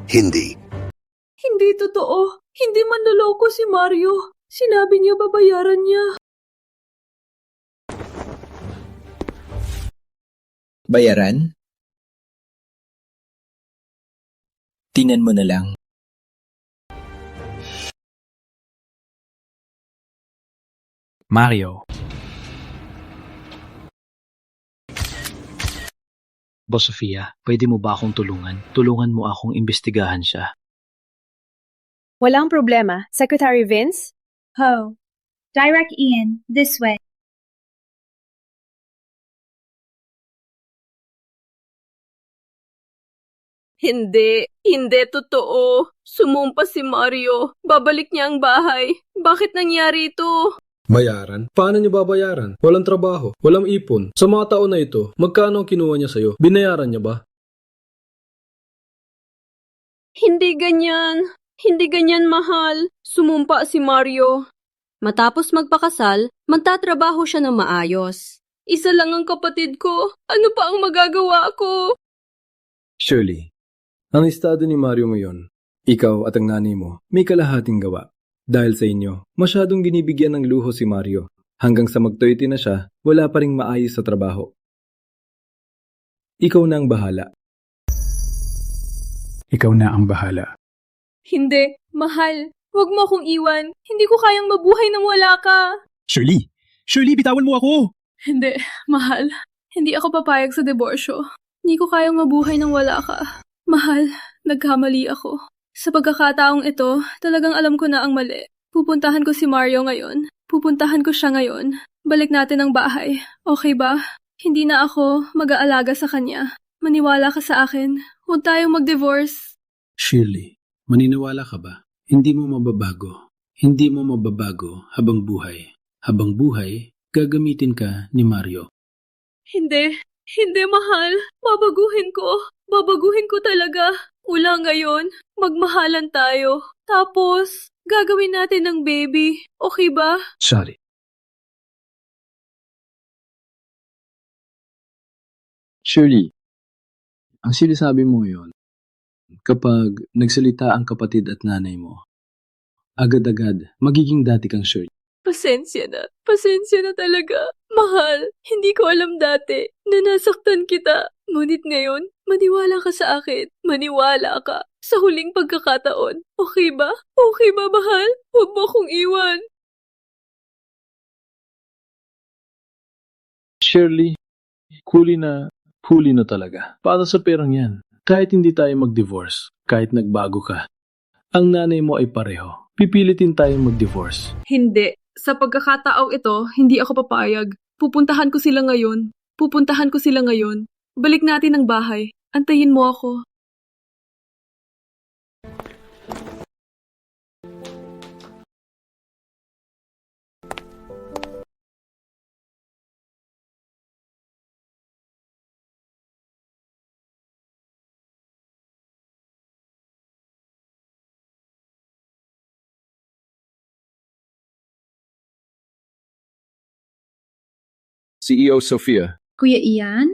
Hindi. Hindi totoo. Hindi manloloko si Mario. Sinabi niya babayaran niya. Bayaran? Tingnan mo na lang. Mario. Boss Sofia, pwede mo ba akong tulungan? Tulungan mo akong imbestigahan siya. Walang problema. Secretary Vince? Ho. Direct Ian, this way. Hindi totoo. Sumumpa si Mario. Babalik niya ang bahay. Bakit nangyari ito? Bayaran? Paano niya babayaran? Walang trabaho, walang ipon. Sa mga taon na ito, magkano ang kinuha niya sa'yo? Binayaran niya ba? Hindi ganyan. Hindi ganyan, mahal. Sumumpa si Mario. Matapos magpakasal, magtatrabaho siya ng maayos. Isa lang ang kapatid ko. Ano pa ang magagawa ko? Shirley, ang estado ni Mario ngayon, ikaw at ang nanay mo, may kalahating gawa. Dahil sa inyo, masyadong binibigyan ng luho si Mario. Hanggang sa mag-30 na siya, wala pa ring maayos sa trabaho. Ikaw na ang bahala. Ikaw na ang bahala. Hindi, mahal. Huwag mo akong iwan. Hindi ko kayang mabuhay nang wala ka. Shirley! Shirley, bitawan mo ako! Hindi, mahal. Hindi ako papayag sa diborsyo. Hindi ko kayang mabuhay nang wala ka. Mahal, nagkamali ako. Sa pagkakataong ito, talagang alam ko na ang mali. Pupuntahan ko si Mario ngayon. Pupuntahan ko siya ngayon. Balik natin ang bahay. Okay ba? Hindi na ako mag-aalaga sa kanya. Maniwala ka sa akin. Huwag tayong mag-divorce. Shirley, maniniwala ka ba? Hindi mo mababago. Hindi mo mababago habang buhay. Habang buhay, gagamitin ka ni Mario. Hindi mahal. Babaguhin ko. Babaguhin ko talaga. Mula ngayon, magmahalan tayo. Tapos, gagawin natin ng baby. Okay ba? Sorry. Shirley, ang sinasabi mo yon, kapag nagsalita ang kapatid at nanay mo, agad-agad magiging dati kang Shirley. Pasensya na talaga. Mahal, hindi ko alam dati na nasaktan kita. Ngunit ngayon, maniwala ka sa akin. Maniwala ka sa huling pagkakataon. Okay ba? Okay ba, mahal? Huwag mo akong iwan. Shirley, huli na talaga. Para sa perang yan. Kahit hindi tayo mag-divorce, kahit nagbago ka, ang nanay mo ay pareho. Pipilitin tayong mag-divorce. Hindi. Sa pagkakataong ito, hindi ako papayag. Pupuntahan ko sila ngayon. Balik natin ang bahay. Antayin mo ako. CEO Sofia. Kuya Ian?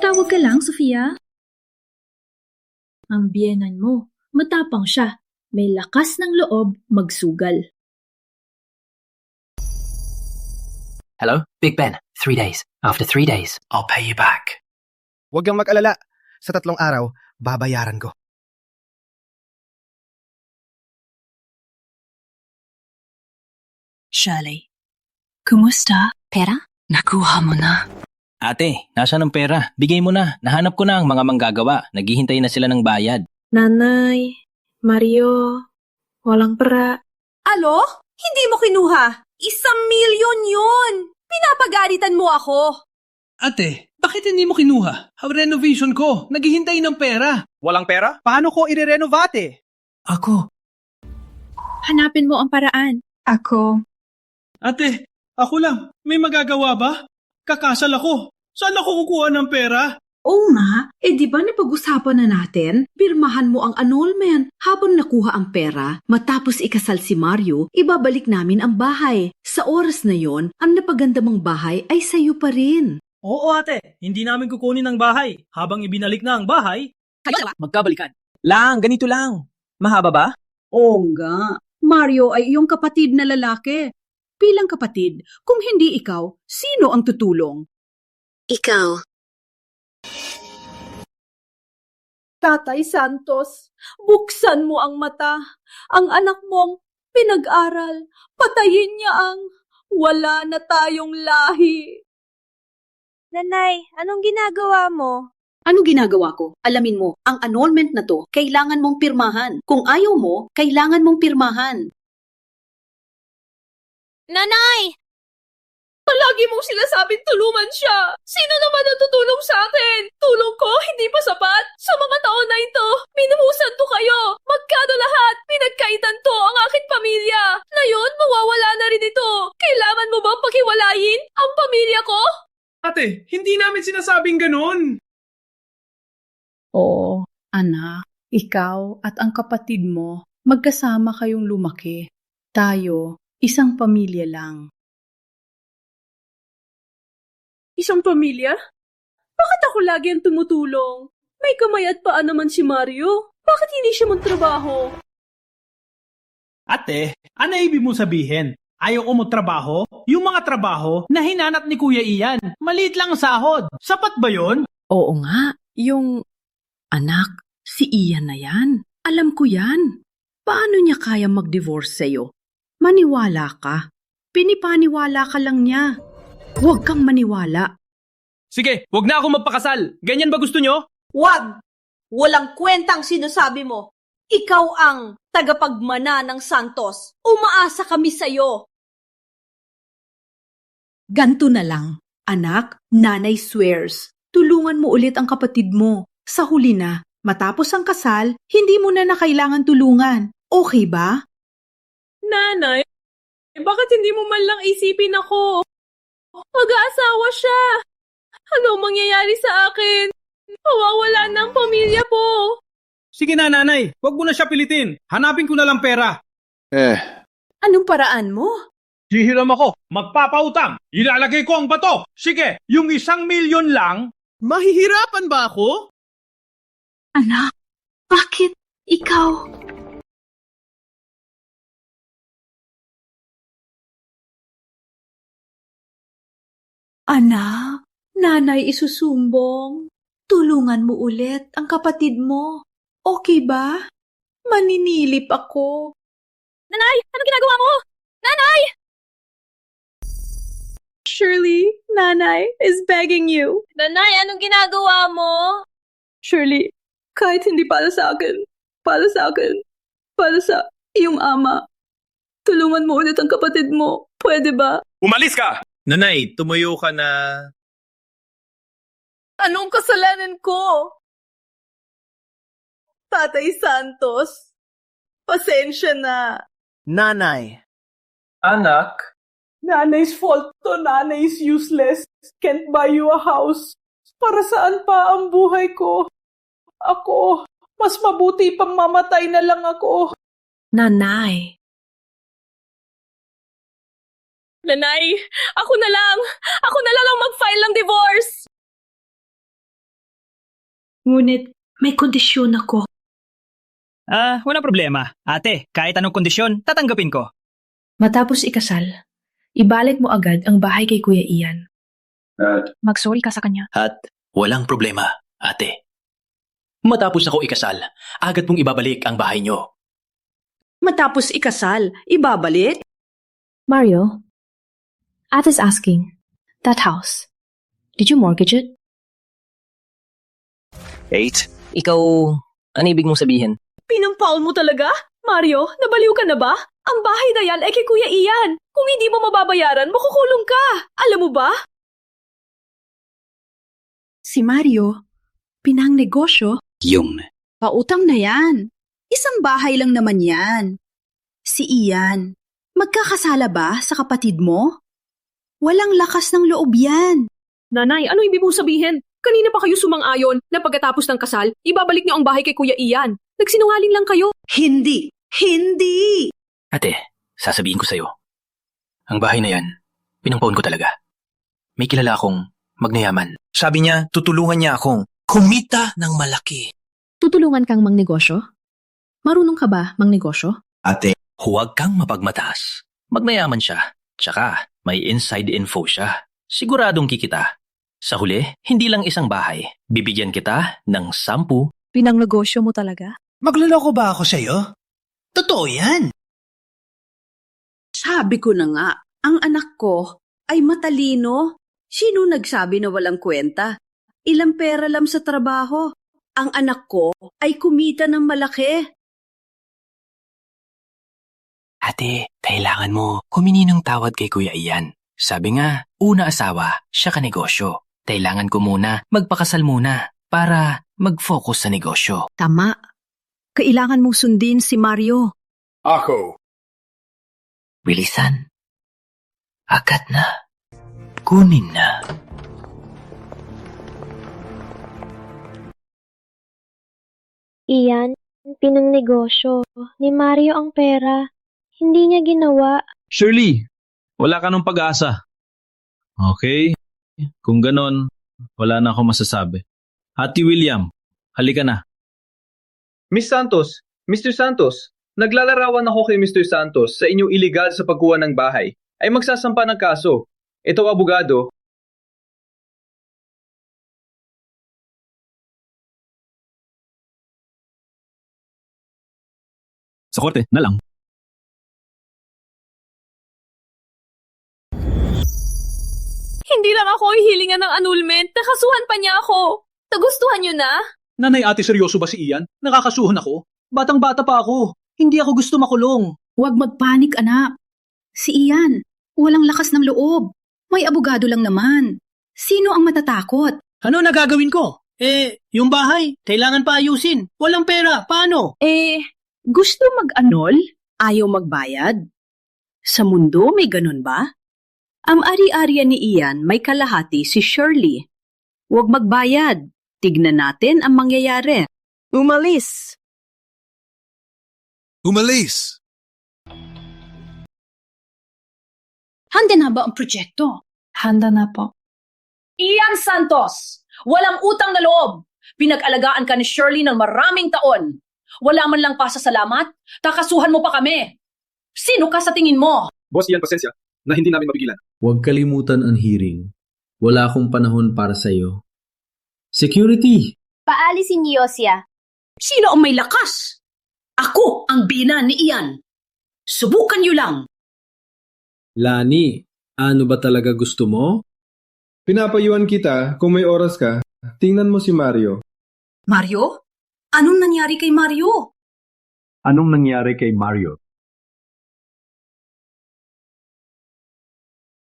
Tawag ka lang, Sofia. Ang biyenan mo, matapang siya. May lakas ng loob magsugal. Hello? Big Ben, 3 days. After 3 days, I'll pay you back. Huwag kang mag-alala. Sa 3 araw, babayaran ko. Shirley, kumusta? Pera? Nakuha mo na. Ate, nasaan ang pera? Bigay mo na. Nahanap ko na ang mga manggagawa. Naghihintay na sila ng bayad. Nanay, Mario, walang pera. Alo? Hindi mo kinuha. 1,000,000 yun. Pinapagalitan mo ako. Ate, bakit hindi mo kinuha? Renovation ko. Naghihintay ng pera. Walang pera? Paano ko i-renovate? Ako. Hanapin mo ang paraan. Ako. Ate, ako lang. May magagawa ba? Kakasal ako. Saan ako kukuha ng pera? Oo nga, di ba napag-usapan na natin? Pirmahan mo ang annulment habang nakuha ang pera. Matapos ikasal si Mario, ibabalik namin ang bahay. Sa oras na yon, ang napaganda mong bahay ay sayo pa rin. Oo ate, hindi namin kukunin ang bahay. Habang ibinalik na ang bahay, Magkabalikan. Ganito lang. Mahaba ba? Oo nga, Mario ay iyong kapatid na lalaki. Bilang kapatid, kung hindi ikaw, sino ang tutulong? Ikaw. Tatay Santos, buksan mo ang mata. Ang anak mong pinag-aral. Patayin niya ang wala na tayong lahi. Nanay, anong ginagawa mo? Ano ginagawa ko? Alamin mo, ang annulment na to, kailangan mong pirmahan. Kung ayaw mo, kailangan mong pirmahan. Nanay! Palagi mong sinasabing tulungan siya. Sino naman ang tutulong sa akin? Tulong ko hindi pa sapat? Sa mga taon na ito, minumusan to kayo. Magkano lahat? Pinagkaitan to ang aking pamilya. Ngayon, mawawala na rin ito. Kailangan mo bang paghiwalayin ang pamilya ko? ate, hindi namin sinasabing ganun. Oo, anak, ikaw at ang kapatid mo, magkasama kayong lumaki. Tayo, isang pamilya lang. Isang pamilya? Bakit ako lagi ang tumutulong? May kamay at paa naman si Mario. Bakit hindi siya magtrabaho? Ate, ano ibig mo sabihin? Ayaw ko mo trabaho? Yung mga trabaho na hinanap ni Kuya Ian, maliit lang ang sahod. Sapat ba yon? Oo nga, yung anak, si Ian na yan. Alam ko yan. Paano niya kaya mag-divorce sa'yo? Maniwala ka. Pinipaniwala ka lang niya. Huwag kang maniwala. Sige, wag na ako magpakasal. Ganyan ba gusto nyo? Wag! Walang kwentang sinasabi mo. Ikaw ang tagapagmana ng Santos. Umaasa kami sa'yo. Ganto na lang. Anak, nanay swears. Tulungan mo ulit ang kapatid mo. Sa huli na, matapos ang kasal, hindi mo na kailangan tulungan. Okay ba? Nanay, bakit hindi mo man lang isipin ako? Mag-aasawa siya. Ano mangyayari sa akin? Mawawala na ang pamilya po. Sige na, nanay. Wag mo na siya pilitin. Hanapin ko na lang pera. Anong paraan mo? Hihiram ako. Magpapautang. Ilalagay ko ang bato. Sige, yung 1,000,000 lang. Mahihirapan ba ako? Anak, bakit ikaw? Anak, nanay isusumbong. Tulungan mo ulit ang kapatid mo. Okay ba? Maninilip ako. Nanay, ano ginagawa mo? Nanay! Shirley, Nanay is begging you. Nanay, anong ginagawa mo? Shirley, kahit hindi para sa akin, para sa iyong ama, tulungan mo ulit ang kapatid mo. Pwede ba? Umalis ka! Nanay, tumuyo ka na. Anong kasalanan ko? Tatay Santos, pasensya na. Nanay. Anak? Nanay's fault to. Nanay's useless. Can't buy you a house. Para saan pa ang buhay ko? Ako, mas mabuti pang mamatay na lang ako. Nanay. Nanay, ako na lang ang mag-file ng divorce. Ngunit may kondisyon ako. Walang problema. Ate, kahit anong kondisyon, tatanggapin ko. Matapos ikasal, ibalik mo agad ang bahay kay Kuya Ian. Mag-sorry ka sa kanya. At walang problema, ate. Matapos ako ikasal, agad pong ibabalik ang bahay nyo. Matapos ikasal, ibabalik? Mario, Ate's asking, that house, Did you mortgage it? 8? Ikaw, ano ibig mong sabihin? Pinampaul mo talaga? Mario, nabaliw ka na ba? Ang bahay na yan ay kay Kuya Ian. Kung hindi mo mababayaran, makukulong ka. Alam mo ba? Si Mario, pinang negosyo? Yung. Pautang na yan. Isang bahay lang naman yan. Si Ian, magkakasala ba sa kapatid mo? Walang lakas ng loob yan. Nanay, ano ibig mong sabihin? Kanina pa kayo sumang-ayon na pagkatapos ng kasal, ibabalik niyo ang bahay kay Kuya Ian. Nagsinungaling lang kayo. Hindi! Hindi! Ate, sasabihin ko sa'yo. Ang bahay na yan, pinangpaon ko talaga. May kilala akong magnayaman. Sabi niya, tutulungan niya akong kumita ng malaki. Tutulungan kang mangnegosyo? Marunong ka ba mangnegosyo? Ate, Huwag kang mapagmataas. Magmayaman siya. Tsaka, may inside info siya. Siguradong kikita. Sa huli, hindi lang isang bahay. Bibigyan kita ng 10. Pinangnegosyo mo talaga? magloloko ba ako sa'yo? Totoo yan. Sabi ko na nga, ang anak ko ay matalino. Sino nagsabi na walang kwenta? Ilang pera lang sa trabaho. Ang anak ko ay kumita ng malaki. Ate, kailangan mo kumini ng tawad kay Kuya Ian. Sabi nga, una asawa, siya ka negosyo. Kailangan ko muna magpakasal muna para mag-focus sa negosyo. Tama. Kailangan mong sundin si Mario. Ako. Bilisan. Agad na. Kunin na. Iyan, pinangnegosyo ni Mario ang pera. Hindi niya ginawa. Shirley, wala ka nung pag-asa. Okay? Kung ganon, wala na akong masasabi. Ate William, halika na. Miss Santos, Mr. Santos, naglalarawan ako kay Mr. Santos sa inyong iligal sa pagkuha ng bahay. Ay magsasampa ng kaso. Ito abogado. Sa korte na lang. Hindi lang ako hihilingan ng annulment. Nakasuhan pa niya ako. Nagustuhan niyo na? Nanay ate, seryoso ba si Ian? Nakakasuhan ako? Batang-bata pa ako. Hindi ako gusto makulong. Huwag magpanik, anak. Si Ian, walang lakas ng loob. May abogado lang naman. Sino ang matatakot? Ano na gagawin ko? Yung bahay, kailangan pa ayusin. Walang pera, paano? Gusto mag-anol? Ayaw magbayad? Sa mundo may ganun ba? Ang ari-arian ni Ian may kalahati si Shirley. Huwag magbayad. Tignan natin ang mangyayari. Umalis! Umalis! Handa na ba ang proyekto? Handa na po. Ian Santos, walang utang na loob. Pinag-alagaan ka ni Shirley ng maraming taon. Wala man lang pasasalamat, kakasuhan mo pa kami. Sino ka sa tingin mo? Boss Ian, pasensya na hindi namin mapigilan. Huwag kalimutan ang hearing. Wala akong panahon para sa iyo. Security! Paalisin niyo siya. Sino ang may lakas? Ako ang bina ni Ian. Subukan niyo lang. Lani, ano ba talaga gusto mo? Pinapayuan kita, kung may oras ka, tingnan mo si Mario. Mario? Anong nangyari kay Mario? Anong nangyari kay Mario?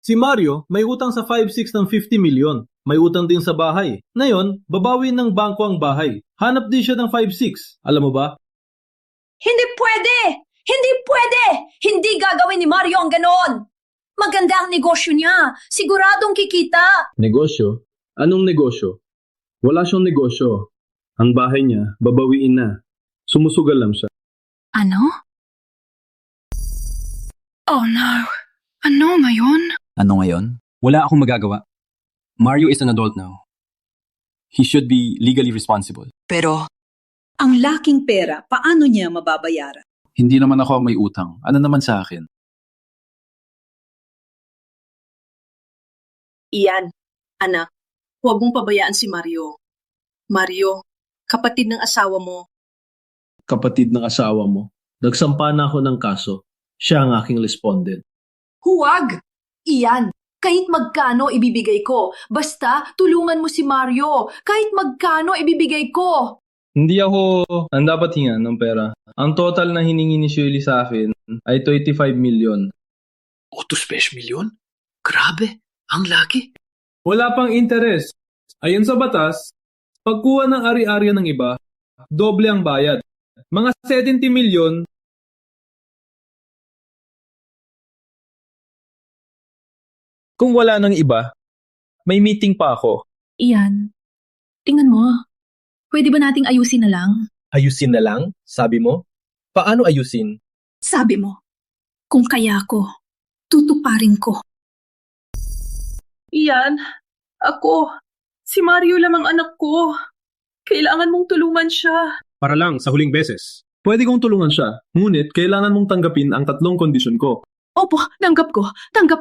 Si Mario may utang sa 5-6 ng 50 million. May utang din sa bahay. Ngayon, babawin ng bangko ang bahay. Hanap din siya ng 5-6. Alam mo ba? Hindi pwede! Hindi pwede! Hindi gagawin ni Mario ang ganoon! Maganda ang negosyo niya. Siguradong kikita. Negosyo? Anong negosyo? Wala siyang negosyo. Ang bahay niya, babawiin na. Sumusugal lang siya. Ano? Oh no. Ano ngayon? Ano ngayon? Wala akong magagawa. Mario is an adult now. He should be legally responsible. Pero, ang laking pera, paano niya mababayaran? Hindi naman ako ang may utang. Ano naman sa akin? Ian, anak, huwag mong pabayaan si Mario. Mario, kapatid ng asawa mo. Kapatid ng asawa mo. Nagsampa na ako ng kaso. Siya ang aking respondent. Huwag! Iyan, Kahit magkano ibibigay ko. Basta tulungan mo si Mario. Kahit magkano ibibigay ko. Hindi ako ang dapat hingan ng pera. Ang total na hiningi ni Shirley sa akin ay 25 million. 8 milyon? Grabe, ang laki. Wala pang interes. Ayon sa batas, pagkuha ng ari-arya ng iba, doble ang bayad. Mga 70 million. Kung wala ng iba, may meeting pa ako. Ian, tingnan mo. Pwede ba nating ayusin na lang? Ayusin na lang? Sabi mo? Paano ayusin? Sabi mo, kung kaya ko, tutuparin ko. Ian, si Mario lang ang anak ko. Kailangan mong tulungan siya. Para lang sa huling beses. Pwede kong tulungan siya, ngunit kailangan mong tanggapin ang 3 kondisyon ko. Opo, tanggap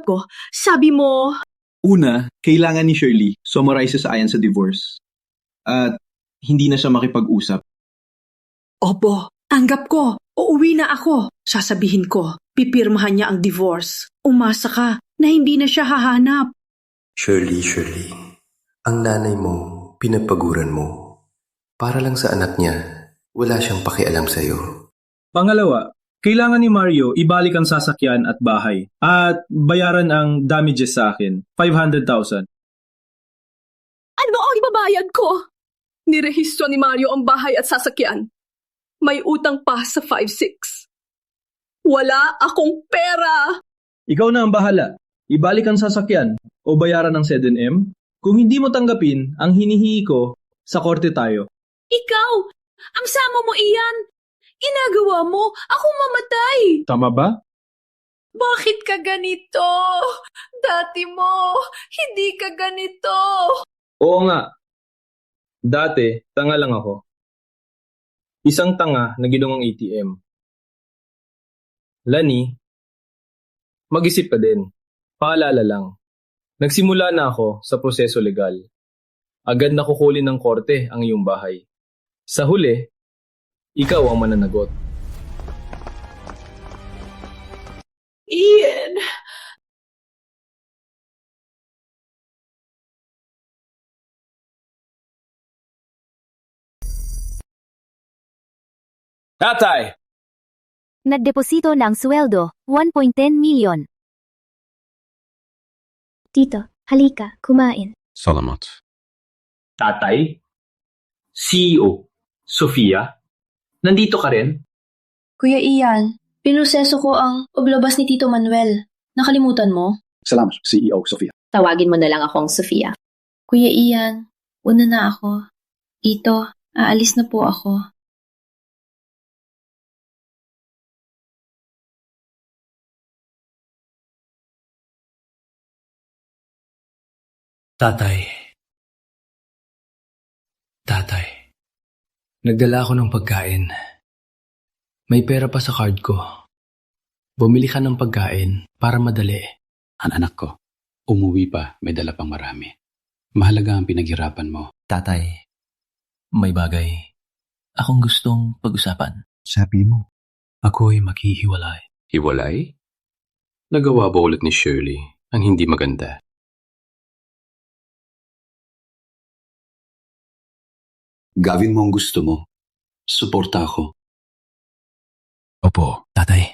ko. Sabi mo... Una, kailangan ni Shirley summarize sa ayan sa divorce. At hindi na siya makipag-usap. Opo, tanggap ko. Uuwi na ako. Sasabihin ko, pipirmahan niya ang divorce. Umasa ka na hindi na siya hahanap. Shirley, ang nanay mo, pinapaguran mo. Para lang sa anak niya, wala siyang pakialam sa'yo. Pangalawa, kailangan ni Mario ibalik ang sasakyan at bahay at bayaran ang damages sa akin, 500,000. Ano ang ibabayad ko? Nirehistro ni Mario ang bahay at sasakyan. May utang pa sa 5-6. Wala akong pera! Ikaw na ang bahala. Ibalik ang sasakyan o bayaran ng 7M. Kung hindi mo tanggapin ang hinihingi ko, sa korte tayo. Ikaw! Ang sama mo iyan! Inagawa mo! Akong mamatay! Tama ba? Bakit ka ganito? Dati mo, hindi ka ganito! Oo nga. Dati, tanga lang ako. Isang tanga na ginawang ATM. Lani, mag-isip ka din. Paalala lang. Nagsimula na ako sa proseso legal. Agad na kukulin ng korte ang iyong bahay. Sa huli, ikaw ang mananagot. Ian! Tatay! Nagdeposito ng sweldo, 1.10 million. Tito, halika, kumain. Salamat. Tatay? CEO? Sofia? Nandito ka rin? Kuya Ian, pinuseso ko ang paglabas ni Tito Manuel. Nakalimutan mo? Salamat, CEO Sofia. Tawagin mo na lang akong Sofia. Kuya Ian, una na ako. Tito, aalis na po ako. Tatay. Nagdala ako ng pagkain. May pera pa sa card ko. Bumili ka ng pagkain para madali. Ang anak ko, umuwi pa, may dala pang marami. Mahalaga ang pinaghirapan mo. Tatay, may bagay akong gustong pag-usapan. Sabi mo. Ako'y maghihiwalay. Hiwalay? Nagawa ba ulit ni Shirley ang hindi maganda? Gawin mo ang gusto mo. Suporta ako. Opo, tatay.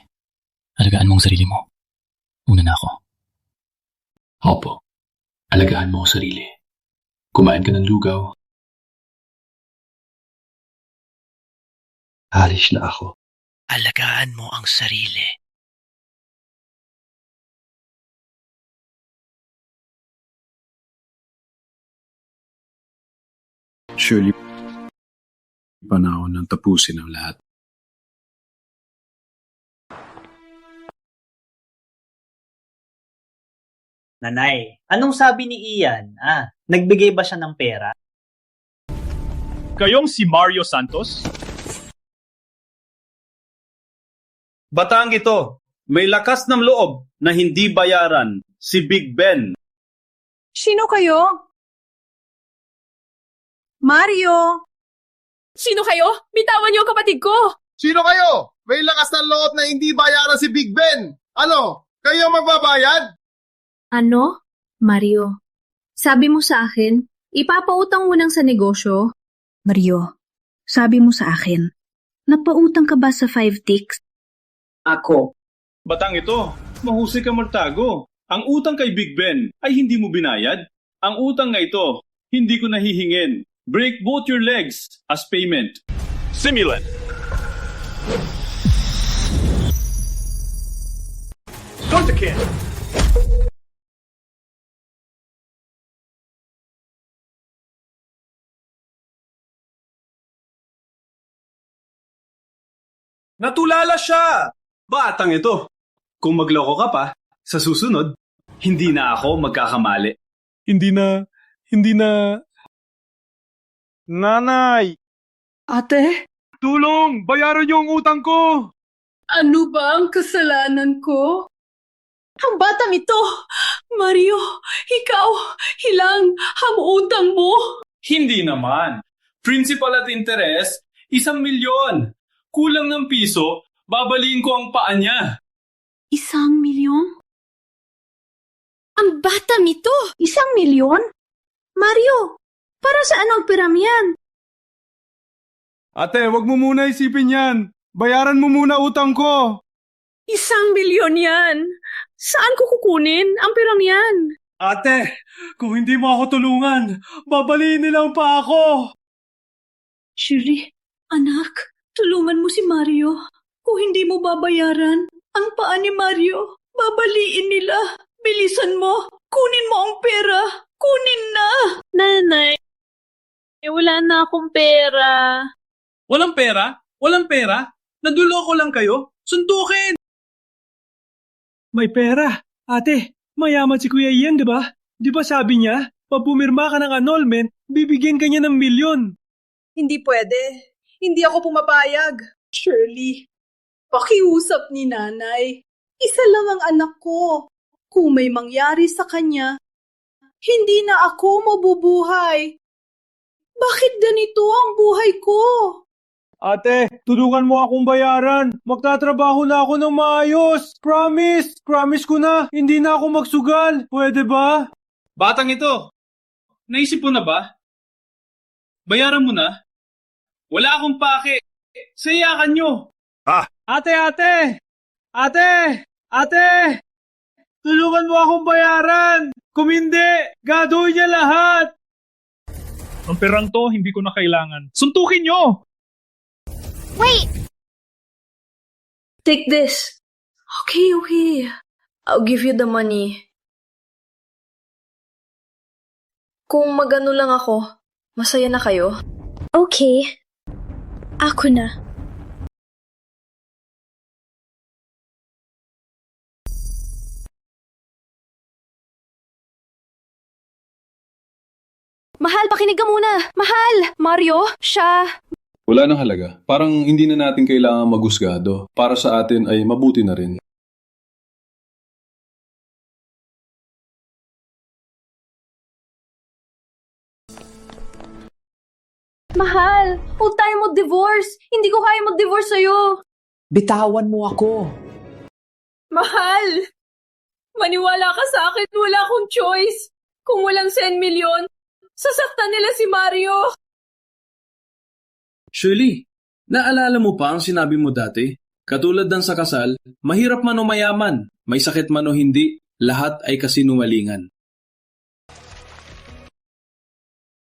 Alagaan mo ang sarili mo. Una na ako. Opo. Alagaan mo ang sarili. Kumain ka ng lugaw. Alis na ako. Alagaan mo ang sarili. Shirley, panahon ng tapusin ang lahat. Nanay, anong sabi ni Ian? Nagbigay ba siya ng pera? Kayong si Mario Santos? Bataang ito, may lakas ng loob na hindi bayaran, si Big Ben. Sino kayo? Mario! Sino kayo? Bitawan niyo ang kapatid ko! Sino kayo? May lakas ng loob na hindi bayaran si Big Ben. Ano? Kayo magbabayad? Ano? Mario, sabi mo sa akin, ipapautang mo lang sa negosyo? Mario, sabi mo sa akin, napautang ka ba sa 5 ticks? Ako. Batang ito, mahusay ka magtago. Ang utang kay Big Ben ay hindi mo binayad. Ang utang na ito, hindi ko nahihingin. Break both your legs as payment. Simulant. Start the kid. Natulala siya! Batang ito. Kung magloko ka pa, sa susunod, hindi na ako magkakamali. Hindi na. Nanay! Ate? Tulong! Bayaran niyo ang utang ko! Ano ba ang kasalanan ko? Ang batang ito! Mario, ikaw, hilang hamutang mo! Hindi naman. Principal at interest, 1,000,000. Kulang ng piso, babaliin ko ang paa niya. 1,000,000? Ang batang ito! 1,000,000? Mario, para saan ang piram yan? Ate, wag mo muna isipin yan. Bayaran mo muna utang ko. 1,000,000 yan! Saan ko kukunin ang piram yan? Ate, kung hindi mo ako tulungan, babaliin nila ang paa ko. Shirley, anak, tulungan mo si Mario. Kung hindi mo babayaran, ang paa ni Mario, babaliin nila. Bilisan mo, kunin mo ang pera. Kunin na! Nanay, wala na akong pera. Walang pera? Walang pera? Naduloko lang kayo? Suntukin! May pera. Ate, mayaman si Kuya Ian, di ba? Di ba sabi niya, pag pumirma ka ng annulment, bibigyan ka niya ng 1,000,000. Hindi pwede. Hindi ako pumapayag. Shirley, pakiusap ni nanay. Isa lang ang anak ko. Kung may mangyari sa kanya, hindi na ako mabubuhay. Bakit ganito ang buhay ko? Ate, tulungan mo akong bayaran. Magtatrabaho na ako ng maayos. Promise! Promise ko na, hindi na ako magsugal. Pwede ba? Batang ito, naisip mo na ba? Bayaran mo na? Wala akong pake. Sayakan nyo. Ate! Tulungan mo akong bayaran! Kung hindi, gagawin niya lahat! Ang perang to, hindi ko na kailangan. Suntukin nyo! Wait! Take this. Okay. I'll give you the money. Kung magano lang ako, masaya na kayo? Okay. Ako na. Mahal, pakinig ka muna. Mahal! Mario, siya... Wala nang halaga. Parang hindi na natin kailangan maghusgado. Para sa atin ay mabuti na rin. Mahal, huwag tayo mag-divorce. Hindi ko kaya mag-divorce sa'yo. Bitawan mo ako. Mahal! Maniwala ka sa akin, wala akong choice. Kung walang 100,000,000, sasaktan nila si Mario. Shirley, naalala mo pa ang sinabi mo dati? Katulad ng sa kasal, mahirap man o mayaman, may sakit man o hindi, lahat ay kasinungalingan.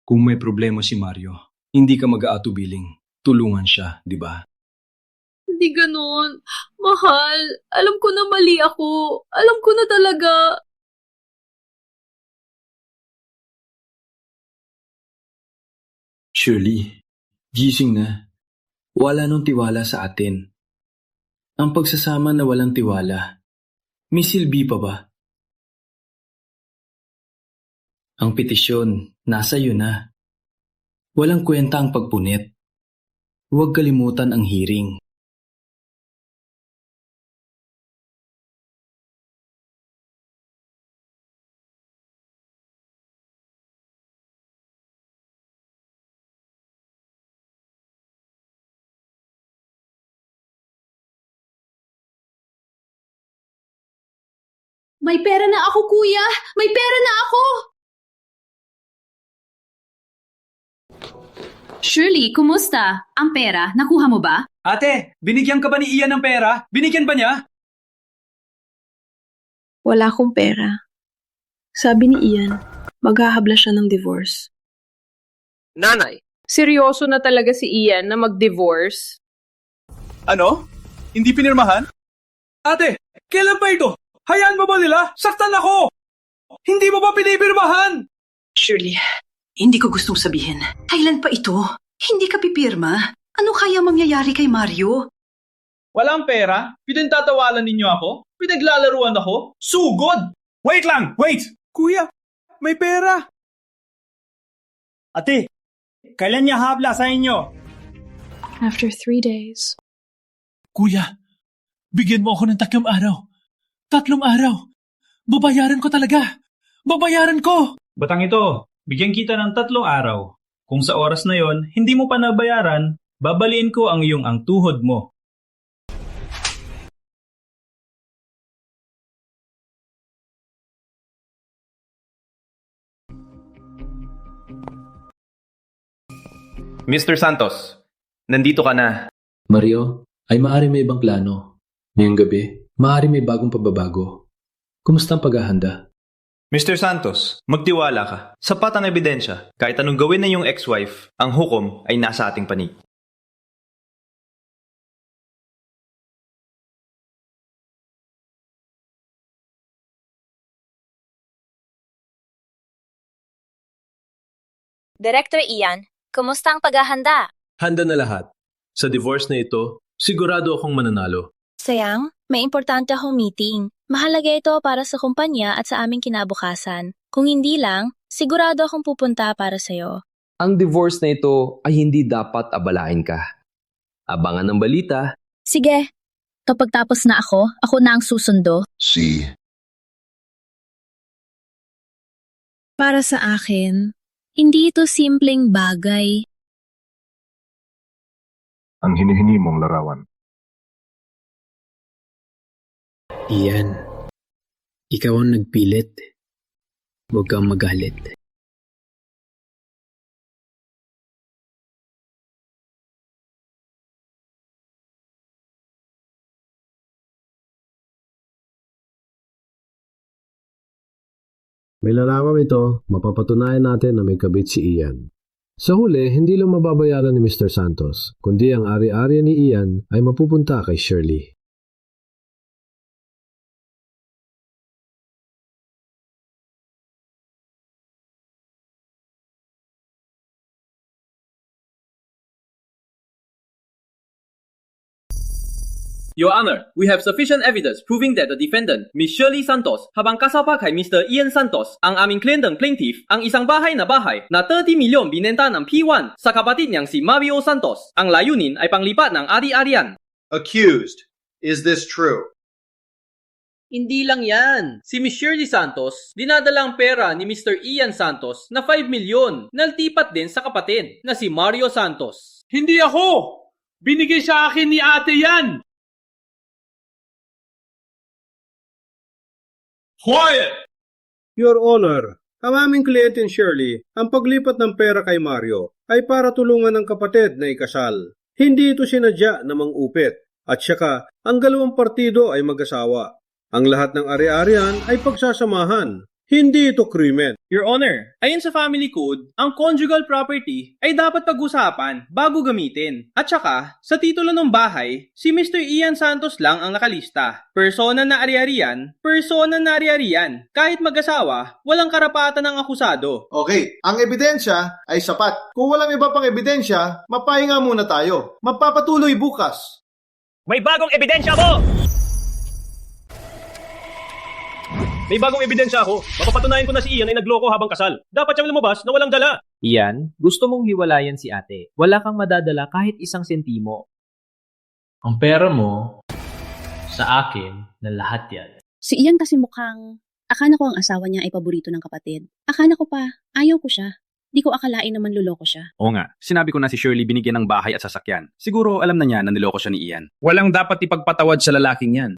Kung may problema si Mario, hindi ka mag-aatubiling. Tulungan siya, di ba? Hindi ganon. Mahal, alam ko na mali ako. Alam ko na talaga. Shirley, gising na. Wala nung tiwala sa atin. Ang pagsasama na walang tiwala, may silbi pa ba? Ang petisyon, nasa iyo na. Walang kwenta ang pagpunit. Huwag kalimutan ang hearing. May pera na ako, kuya! May pera na ako! Shirley, kumusta? Ang pera, nakuha mo ba? Ate, binigyan ka ba ni Ian ng pera? Binigyan ba niya? Wala akong pera. Sabi ni Ian, maghahabla siya ng divorce. Nanay, Seryoso na talaga si Ian na mag-divorce? Ano? Hindi pinirmahan? Ate, kailan pa ito? Hayaan mo ba nila? Saktan ako! Hindi mo ba pinipirmahan? Shirley, hindi ko gustong sabihin. Kailan pa ito? Hindi ka pipirma? Ano kaya mangyayari kay Mario? Walang pera? Pinagtatawalan ninyo ako? Pinaglalaruan ako? Sugod! Wait lang! Wait! Kuya, may pera! Ate, kailan niya habla sa inyo? After 3 days. Kuya, bigyan mo ako ng 3 araw. 3 araw. Babayaran ko talaga. Babayaran ko! Batang ito, bigyan kita ng 3 araw. Kung sa oras na yon, hindi mo pa nabayaran, babaliin ko ang iyong ang tuhod mo. Mr. Santos, nandito ka na. Mario, ay maaari may ibang plano. Ngayong gabi, maaari may bagong pababago. Kumusta ang paghahanda? Mr. Santos, magtiwala ka. Sapat ang ebidensya. Kahit anong gawin na yung ex-wife, ang hukom ay nasa ating panig. Director Ian, kumusta ang paghahanda? Handa na lahat. Sa divorce na ito, sigurado akong mananalo. Sayang, may importante akong meeting. Mahalaga ito para sa kumpanya at sa aming kinabukasan. Kung hindi lang, sigurado akong pupunta para sa'yo. Ang divorce na ito ay hindi dapat abalain ka. Abangan ng balita. Sige, kapag tapos na ako na ang susundo. Para sa akin, hindi ito simpleng bagay. Ang hinihingi mong larawan. Ian, ikaw ang nagpilit. Huwag kang magalit. May larawang ito, mapapatunayan natin na may kabit si Ian. Sa huli, hindi lang mababayaran ni Mr. Santos, kundi ang ari-ari ni Ian ay mapupunta kay Shirley. Your Honor, we have sufficient evidence proving that the defendant, Ms. Shirley Santos, habang kasapa kay Mr. Ian Santos, ang aming kliyenteng plaintiff, ang isang bahay na 30 milyon binenta ng P1 sa kapatid niyang si Mario Santos. Ang layunin ay panglipat ng ari-arian. Accused, is this true? Hindi lang yan. Si Ms. Shirley Santos, dinadala ang pera ni Mr. Ian Santos na 5 milyon. Naltipat din sa kapatid na si Mario Santos. Hindi ako! Binigay sa akin ni ate yan! Quiet! Your Honor, ang aming kliyente Shirley, ang paglipat ng pera kay Mario ay para tulungan ng kapatid na ikasal. Hindi ito sinadya na mang-upit. At saka, ang 2 partido ay mag-asawa. Ang lahat ng ari-arian ay pagsasamahan. Hindi ito krimen. Your Honor, ayon sa family code, ang conjugal property ay dapat pag-usapan bago gamitin. At saka, sa titulo ng bahay, si Mr. Ian Santos lang ang nakalista. Persona na ari-arian, persona na ari-arian. Kahit mag-asawa, walang karapatan ng akusado. Okay, ang ebidensya ay sapat. Kung walang iba pang ebidensya, mapahinga muna tayo. Magpapatuloy bukas. May bagong ebidensya mo! May bagong ebidensya ako. Mapapatunayan ko na si Ian ay nagloko habang kasal. Dapat siyang lumabas na walang dala. Ian, gusto mong hiwalayan si ate. Wala kang madadala kahit 1 sentimo. Ang pera mo, sa akin na lahat yan. Si Ian kasi mukhang, akala ko ang asawa niya ay paborito ng kapatid. Akala ko pa, ayaw ko siya. Di ko akalain naman luloko siya. Oo nga, sinabi ko na si Shirley binigyan ng bahay at sasakyan. Siguro alam na niya na niloko siya ni Ian. Walang dapat ipagpatawad sa lalaking yan.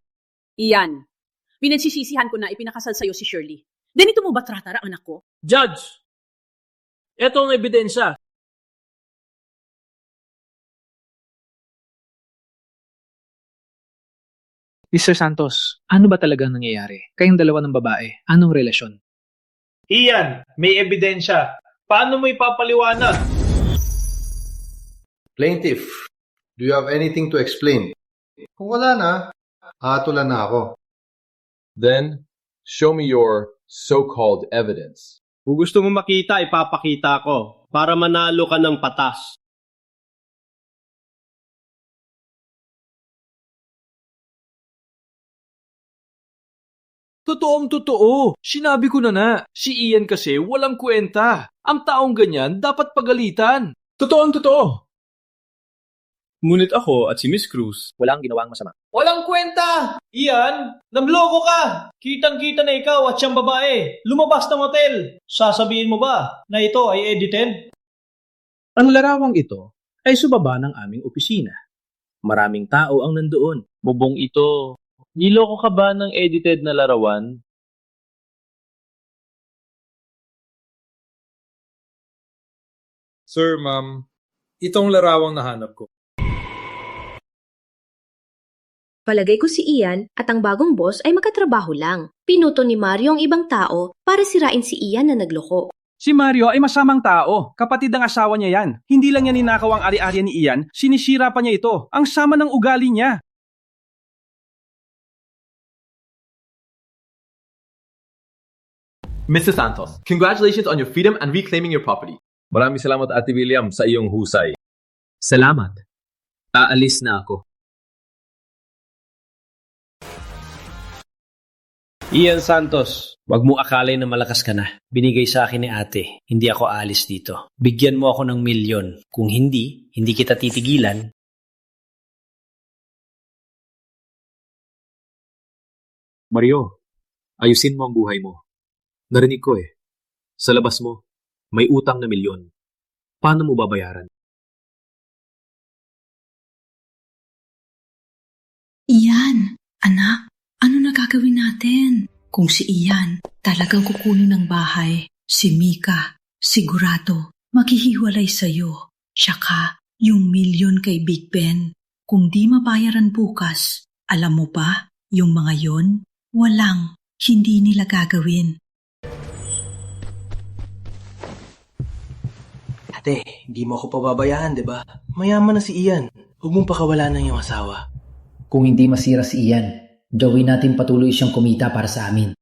Iyan, Pinagsisisihan ko na ipinakasal sa'yo si Shirley. Ganito mo ba tratar ang anak ko? Judge, eto ang ebidensya. Mr. Santos, ano ba talagang nangyayari? Kayong dalawa ng babae, anong relasyon? Ian, may ebidensya. Paano mo ipapaliwanag? Plaintiff, do you have anything to explain? Kung wala na, hatulan na ako. Then, show me your so-called evidence. Kung gusto mo makita, ipapakita ko para manalo ka ng patas. Totoong totoo. Sinabi ko na. Si Ian kasi walang kwenta. Ang taong ganyan dapat pagalitan. Totoong totoo. Ngunit ako at si Miss Cruz, walang ginawang masama. Walang kwenta! Ian, namloko ka! Kitang-kita na ikaw at siyang babae. Lumabas ng hotel. Sasabihin mo ba na ito ay edited? Ang larawang ito ay subaba ng aming opisina. Maraming tao ang nandoon. Bubong ito. Niloko ka ba ng edited na larawan? Sir, ma'am, itong larawang nahanap ko. Palagay ko si Ian at ang bagong boss ay magkatrabaho lang. Pinuto ni Mario ang ibang tao para sirain si Ian na nagloko. Si Mario ay masamang tao. Kapatid ng asawa niya yan. Hindi lang niya ninakaw ang ari-arian ni Ian, sinisira pa niya ito. Ang sama ng ugali niya. Mr. Santos, congratulations on your freedom and reclaiming your property. Maraming salamat, Ate William, sa iyong husay. Salamat. Aalis na ako. Ian Santos, wag mo akalay na malakas ka na. Binigay sa akin ni ate, hindi ako aalis dito. Bigyan mo ako ng 1,000,000. Kung hindi kita titigilan. Mario, ayusin mo ang buhay mo. Narinig ko sa labas mo, may utang na 1,000,000. Paano mo babayaran? Ian, anak, ano na gagawin natin? Kung si Ian talagang kukunin ng bahay, si Mika, sigurado, maghihiwalay sa'yo. Tsaka, yung 1,000,000 kay Big Ben. Kung di mabayaran bukas, alam mo ba, yung mga yon, hindi nila gagawin. Ate, hindi mo ako pababayaan, di ba? Mayaman na si Ian. Huwag mong pakawalan ng iyong asawa. Kung hindi masira si Ian, gawin natin patuloy siyang kumita para sa amin.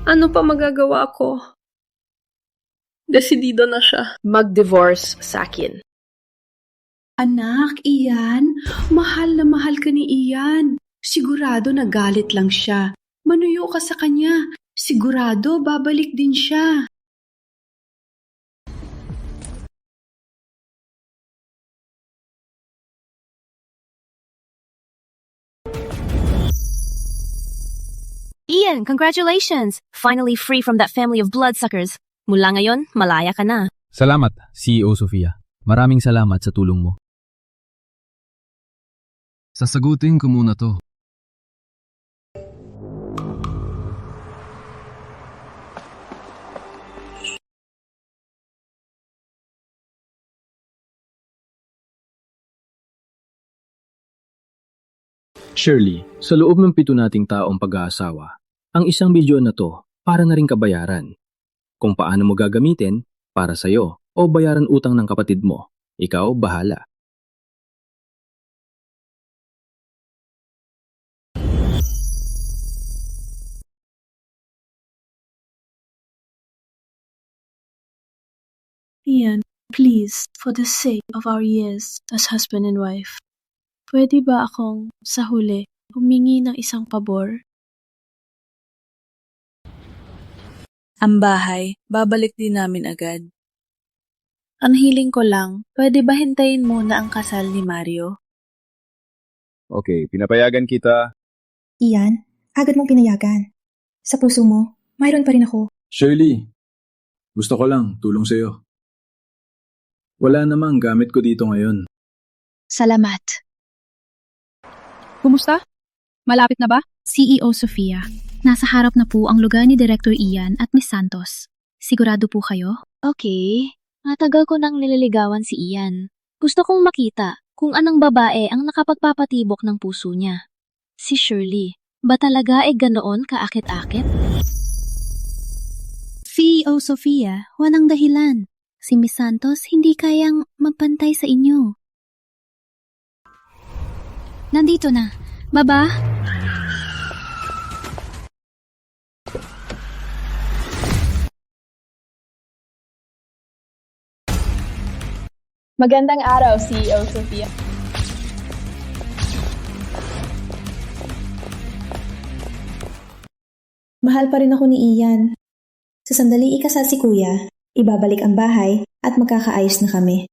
Ano pa magagawa ko? Desidido na siya. Mag-divorce sa akin. Anak, Ian, mahal na mahal ka ni Ian. Sigurado nagalit lang siya. Manuyo ka sa kanya. Sigurado babalik din siya. Ian, congratulations! Finally free from that family of bloodsuckers. Mula ngayon, malaya ka na. Salamat, CEO Sofia. Maraming salamat sa tulong mo. Sasagutin ko muna to. Shirley, sa loob ng 7 nating taong pag-aasawa, ang 1,000,000 na to para na rin kabayaran. Kung paano mo gagamitin, para sa'yo, o bayaran utang ng kapatid mo, ikaw bahala. Ian, please, for the sake of our years as husband and wife, pwede ba akong sa huli humingi ng isang pabor? Ang bahay, babalik din namin agad. Ang hiling ko lang, pwede ba hintayin muna ang kasal ni Mario? Okay, pinapayagan kita. Ian, agad mong pinayagan. Sa puso mo, mayroon pa rin ako. Shirley, gusto ko lang tulong sa'yo. Wala namang gamit ko dito ngayon. Salamat. Kumusta? Malapit na ba? CEO Sofia, nasa harap na po ang lugar ni Director Ian at Miss Santos. Sigurado po kayo? Okay. Matagal ko nang nililigawan si Ian. Gusto kong makita kung anong babae ang nakapagpapatibok ng puso niya. Si Shirley, ba talaga ay ganoon kaakit-akit? CEO Sofia, walang dahilan. Si Miss Santos hindi kayang magpantay sa inyo. Nandito na. Baba? Magandang araw, CEO Sofia. Mahal pa rin ako ni Ian. Sa sandali ikasal si Kuya, ibabalik ang bahay at magkakaayos na kami.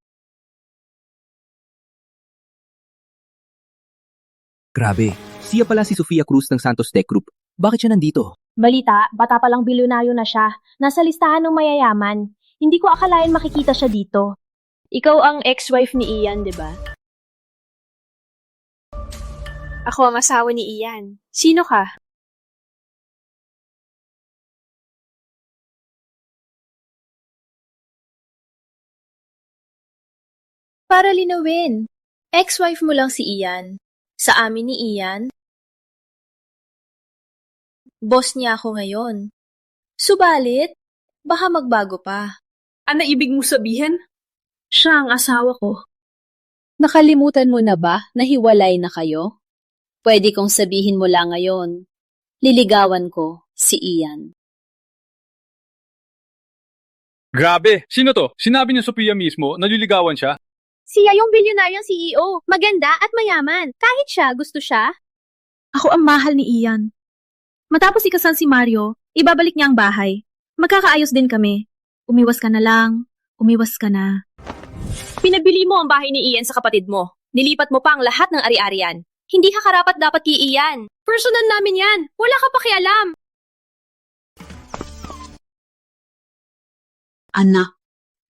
Grabe, siya pala si Sofia Cruz ng Santos Tech Group. Bakit siya nandito? Balita, bata palang bilyonaryo na siya. Nasa listahan ng mayayaman. Hindi ko akalain makikita siya dito. Ikaw ang ex-wife ni Ian, di ba? Ako ang asawa ni Ian. Sino ka? Para linawin, ex-wife mo lang si Ian. Sa amin ni Ian, boss niya ako ngayon. Subalit, baka magbago pa. Ano ibig mo sabihin? Siya ang asawa ko. Nakalimutan mo na ba na hiwalay na kayo? Pwede kong sabihin mo lang ngayon. Liligawan ko si Ian. Grabe! Sino to? Sinabi niya Sophia mismo, naliligawan siya? Siya yung bilyonaryong CEO. Maganda at mayaman. Kahit siya, gusto siya. Ako ang mahal ni Ian. Matapos ikasal si Mario, ibabalik niya ang bahay. Magkakaayos din kami. Umiwas ka na lang. Umiwas ka na. Pinabili mo ang bahay ni Ian sa kapatid mo. Nilipat mo pa ang lahat ng ari-arian. Hindi ka karapat dapat kay Ian. Personal namin yan. Wala ka pakialam. Anak,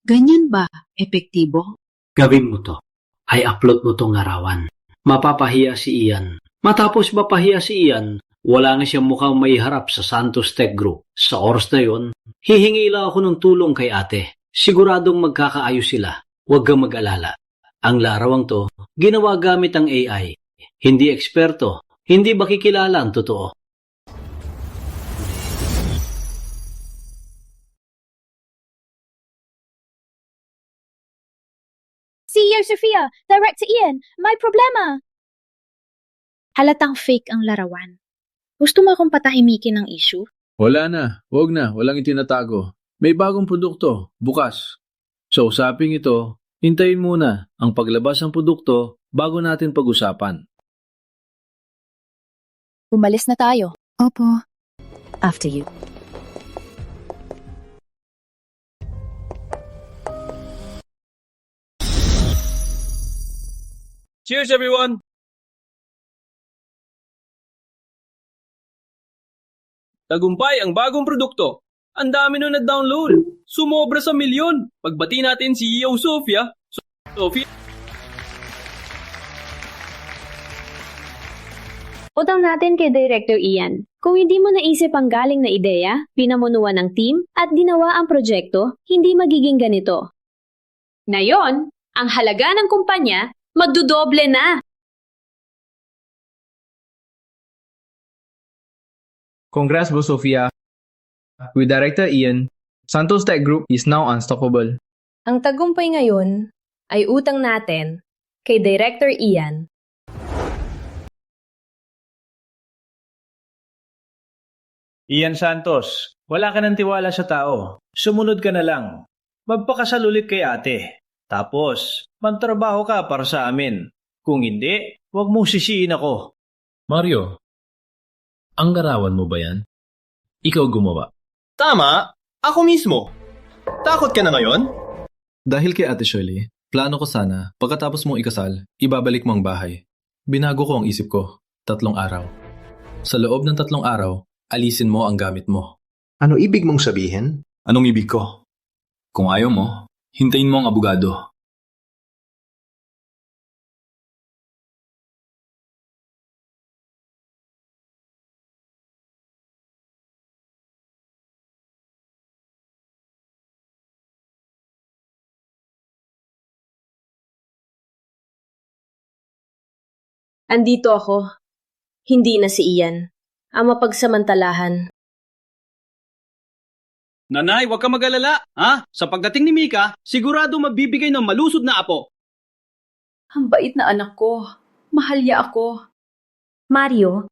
ganyan ba epektibo? Gawin mo to. Ay upload mo tong larawan. Mapapahiya si Ian. Matapos mapahiya si Ian, wala na siyang mukhang may harap sa Santos Tech Group. Sa oras na yon, hihingi lang ako ng tulong kay ate. Siguradong magkakaayos sila. Huwag kang mag-alala. Ang larawang to, ginawa gamit ang AI. Hindi eksperto. Hindi ba kikilala ang totoo? CEO Sofia, direct to Ian. May problema. Halatang fake ang larawan. Gusto mo akong patahimikin ng issue? Wala na. Huwag na. Walang itinatago. May bagong produkto. Bukas. Sa usaping ito, hintayin muna ang paglabas ng produkto bago natin pag-usapan. Umalis na tayo. Opo. After you. Cheers everyone! Tagumpay ang bagong produkto. Ang dami nung nag-download. Sumobra sa milyon. Pagbati natin si CEO Sofia. Sofia. Utang natin kay Director Ian. Kung hindi mo naisip ang galing na ideya, pinamunuan ng team, at ginawa ang proyekto, hindi magiging ganito. Ngayon, ang halaga ng kumpanya, magdudoble na. Congrats, Boss Sofia. With Director Ian, Santos Tech Group is now unstoppable. Ang tagumpay ngayon ay utang natin kay Director Ian. Ian Santos, wala ka ng tiwala sa tao. Sumunod ka na lang. Magpakasal ulit kay ate. Tapos, magtrabaho ka para sa amin. Kung hindi, huwag mong sisihin ako. Mario, ang larawan mo ba yan? Ikaw gumawa. Tama, ako mismo. Takot ka na ngayon? Dahil kay Ate Shirley, plano ko sana, pagkatapos mong ikasal, ibabalik mo ang bahay. Binago ko ang isip ko, 3 araw. Sa loob ng 3 araw, alisin mo ang gamit mo. Ano ibig mong sabihin? Anong ibig ko? Kung ayaw mo, hintayin mo ang abogado. Andito ako. Hindi na si Ian. Ang mapagsamantalahan. Nanay, huwag ka mag-alala. Ha? Sa pagdating ni Mika, sigurado mabibigay ng malusog na apo. Ang bait na anak ko. Mahal niya ako. Mario,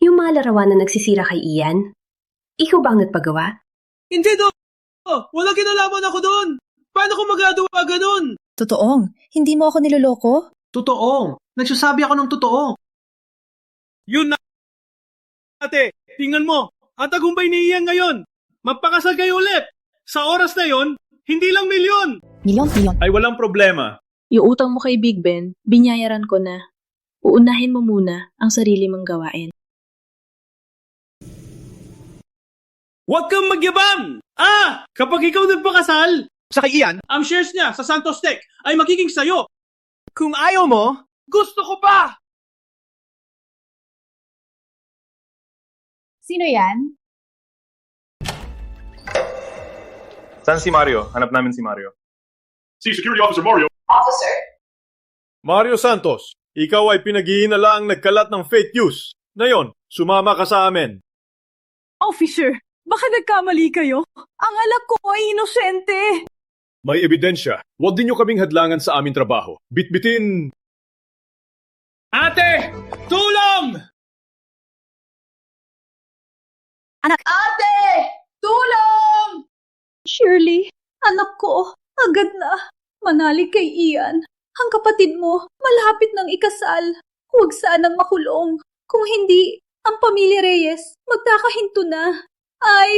yung mga larawan na nagsisira kay Ian, ikaw ba ang nagpagawa? Hindi do! Walang kinalaman ako doon! Paano ko magagawa ganun? Totoong, hindi mo ako niloloko? Totoo. Nagsasabi ako ng totoo. Yun na, ate. Tingnan mo. Ang tagumpay ni Ian ngayon. Magpakasal kayo ulit. Sa oras na yon, hindi lang milyon. Milyon. Ay walang problema. Yung utang mo kay Big Ben, binyayaran ko na. Uunahin mo muna ang sarili mong gawain. Huwag kang magyabang! Kapag ikaw nagpakasal, sa kay Ian, ang shares niya sa Santos Tech ay magiging sayo. Kung ayaw mo, gusto ko pa! Sino yan? Saan si Mario? Hanap namin si Mario. Si Security Officer Mario. Officer? Mario Santos, ikaw ay pinag-iinalaang nagkalat ng fake news. Ngayon, sumama ka sa amin. Officer, baka nagkamali kayo. Ang anak ko ay inosente. May ebidensya. Huwag din niyo kaming hadlangan sa aming trabaho. Bitbitin... Ate! Tulong! Anak! Ate! Tulong! Shirley, anak ko, agad na. Manalig kay Ian. Ang kapatid mo, malapit ng ikasal. Huwag sanang makulong. Kung hindi, ang pamilya Reyes, magkakahinto na. Ay,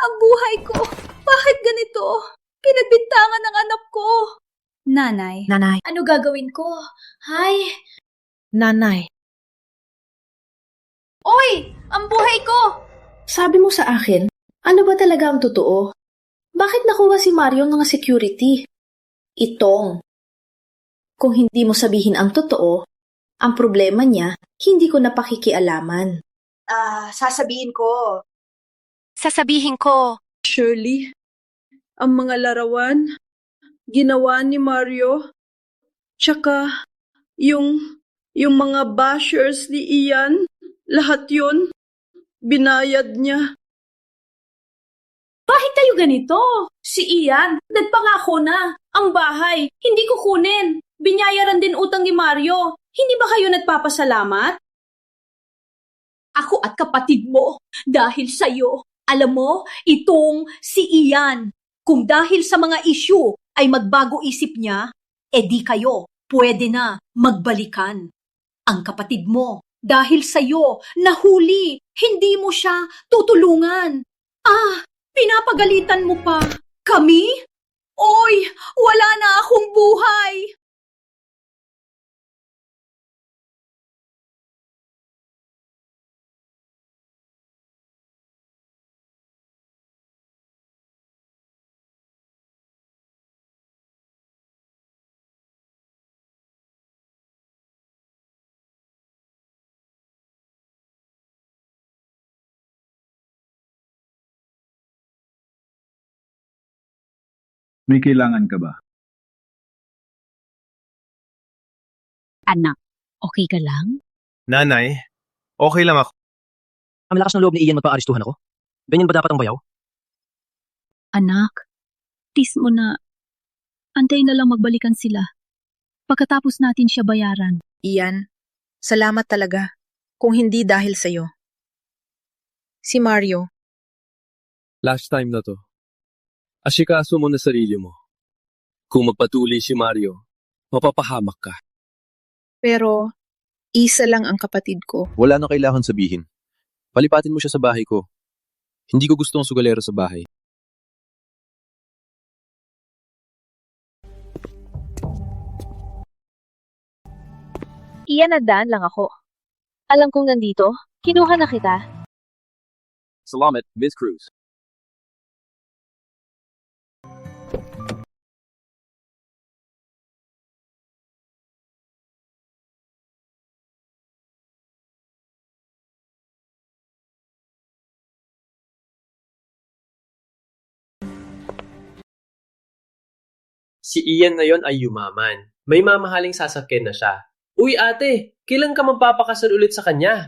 ang buhay ko. Bakit ganito? Pinagbintangan ng anak ko. Nanay. Ano gagawin ko? Hay. Nanay. Oy! Ang buhay ko! Sabi mo sa akin, ano ba talaga ang totoo? Bakit nakuha si Mario ng security? Itong. Kung hindi mo sabihin ang totoo, ang problema niya, hindi ko na pakikialaman. Sasabihin ko. Shirley, ang mga larawan, ginawa ni Mario, tsaka yung mga bashers ni Ian, lahat yun, binayad niya. Bakit kayo ganito? Si Ian, nagpangako na. Ang bahay, hindi kukunin. Binyayaran din utang ni Mario. Hindi ba kayo nagpapasalamat? Ako at kapatid mo, dahil sa'yo. Alam mo, itong si Ian. Kung dahil sa mga issue ay magbago isip niya, edi kayo, pwede na magbalikan. Ang kapatid mo, dahil sa'yo, nahuli, hindi mo siya tutulungan. Pinapagalitan mo pa. Kami? Oy, wala na akong buhay. May kailangan ka ba? Anak, okay ka lang? Nanay, okay lang ako. Ang lakas ng loob ni Ian magpa-aristuhan ako. Ganyan ba dapat ang bayaw? Anak, please mo na. Antayin na lang magbalikan sila. Pagkatapos natin siya bayaran. Ian, salamat talaga. Kung hindi dahil sa'yo. Si Mario. Last time na to. Asikaso mo na sarili mo. Kung magpatuloy si Mario, mapapahamak ka. Pero, isa lang ang kapatid ko. Wala na kailangan sabihin. Palipatin mo siya sa bahay ko. Hindi ko gustong sugalero sa bahay. Iyan, nadaan lang ako. Alam kong nandito, kinuha na kita. Salamat, Miss Cruz. Si Ian na yon ay yumaman. May mamahaling sasakyan na siya. Uy ate, kailan ka magpapakasal ulit sa kanya?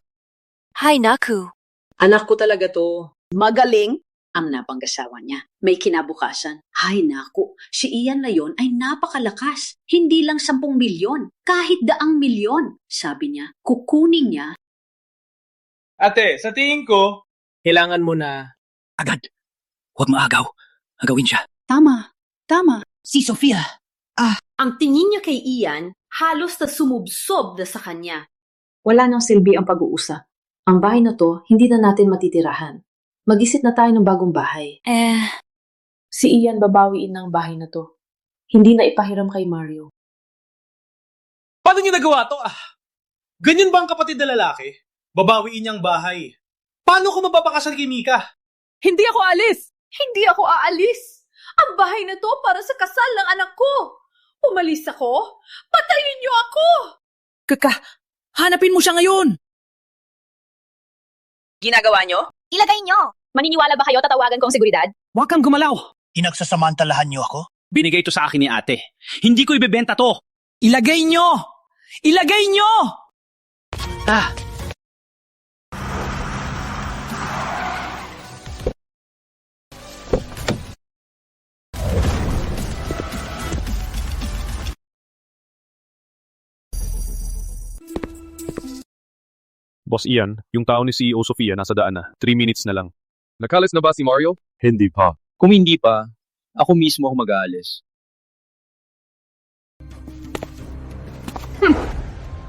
Hay naku. Anak ko talaga to. Magaling ang napanggasawa niya. May kinabukasan. Hay naku, si Ian na yon ay napakalakas. Hindi lang 10 milyon, kahit 100 milyon. Sabi niya, kukunin niya. Ate, sa tingin ko, Kailangan mo na... Agad. Huwag maagaw. Agawin siya. Tama. Si Sofia. Ang tingin niya kay Ian, halos na sumubsob na sa kanya. Wala nang silbi ang pag-uusap. Ang bahay na to, hindi na natin matitirahan. Mag-isip na tayo ng bagong bahay. Si Ian babawiin ng bahay na to. Hindi na ipahiram kay Mario. Paano niyo nagawa to? Ganyan ba ang kapatid na lalaki? Babawiin niyang bahay. Paano ko mapapakasal kay Mika? Hindi ako alis! Hindi ako aalis! Ang bahay na to para sa kasal ng anak ko! Umalis ako? Patayin niyo ako! Hanapin mo siya ngayon! Ginagawa niyo? Ilagay niyo! Maniniwala ba kayo tatawagan ko ang seguridad? Huwag kang gumalaw! Pinagsasamantalahan niyo ako? Binigay to sa akin ni ate. Hindi ko ibebenta to! Ilagay niyo! Ilagay niyo! Boss Ian, yung tao ni CEO Sofia nasa daan na. 3 minutes na lang. Nakalis na ba si Mario? Hindi pa. Kung hindi pa, ako mismo ako mag-aalis.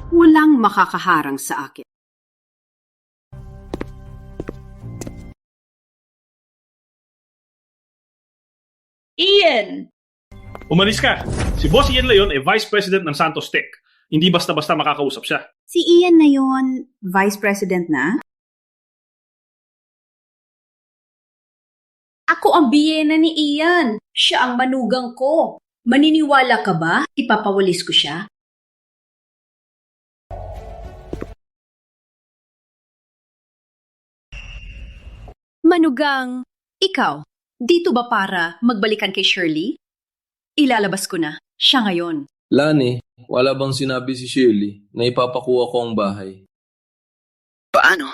Walang makakaharang sa akin. Ian! Umalis ka. Si Boss Ian Leon ay Vice President ng Santos Tech. Hindi basta-basta makakausap siya. Si Ian na yon, Vice President na? Ako ang biyena ni Ian. Siya ang manugang ko. Maniniwala ka ba? Ipapawalis ko siya? Manugang, ikaw, dito ba para magbalikan kay Shirley? Ilalabas ko na. Siya ngayon. Lani, wala bang sinabi si Shirley na ipapakuha ko ang bahay? Paano?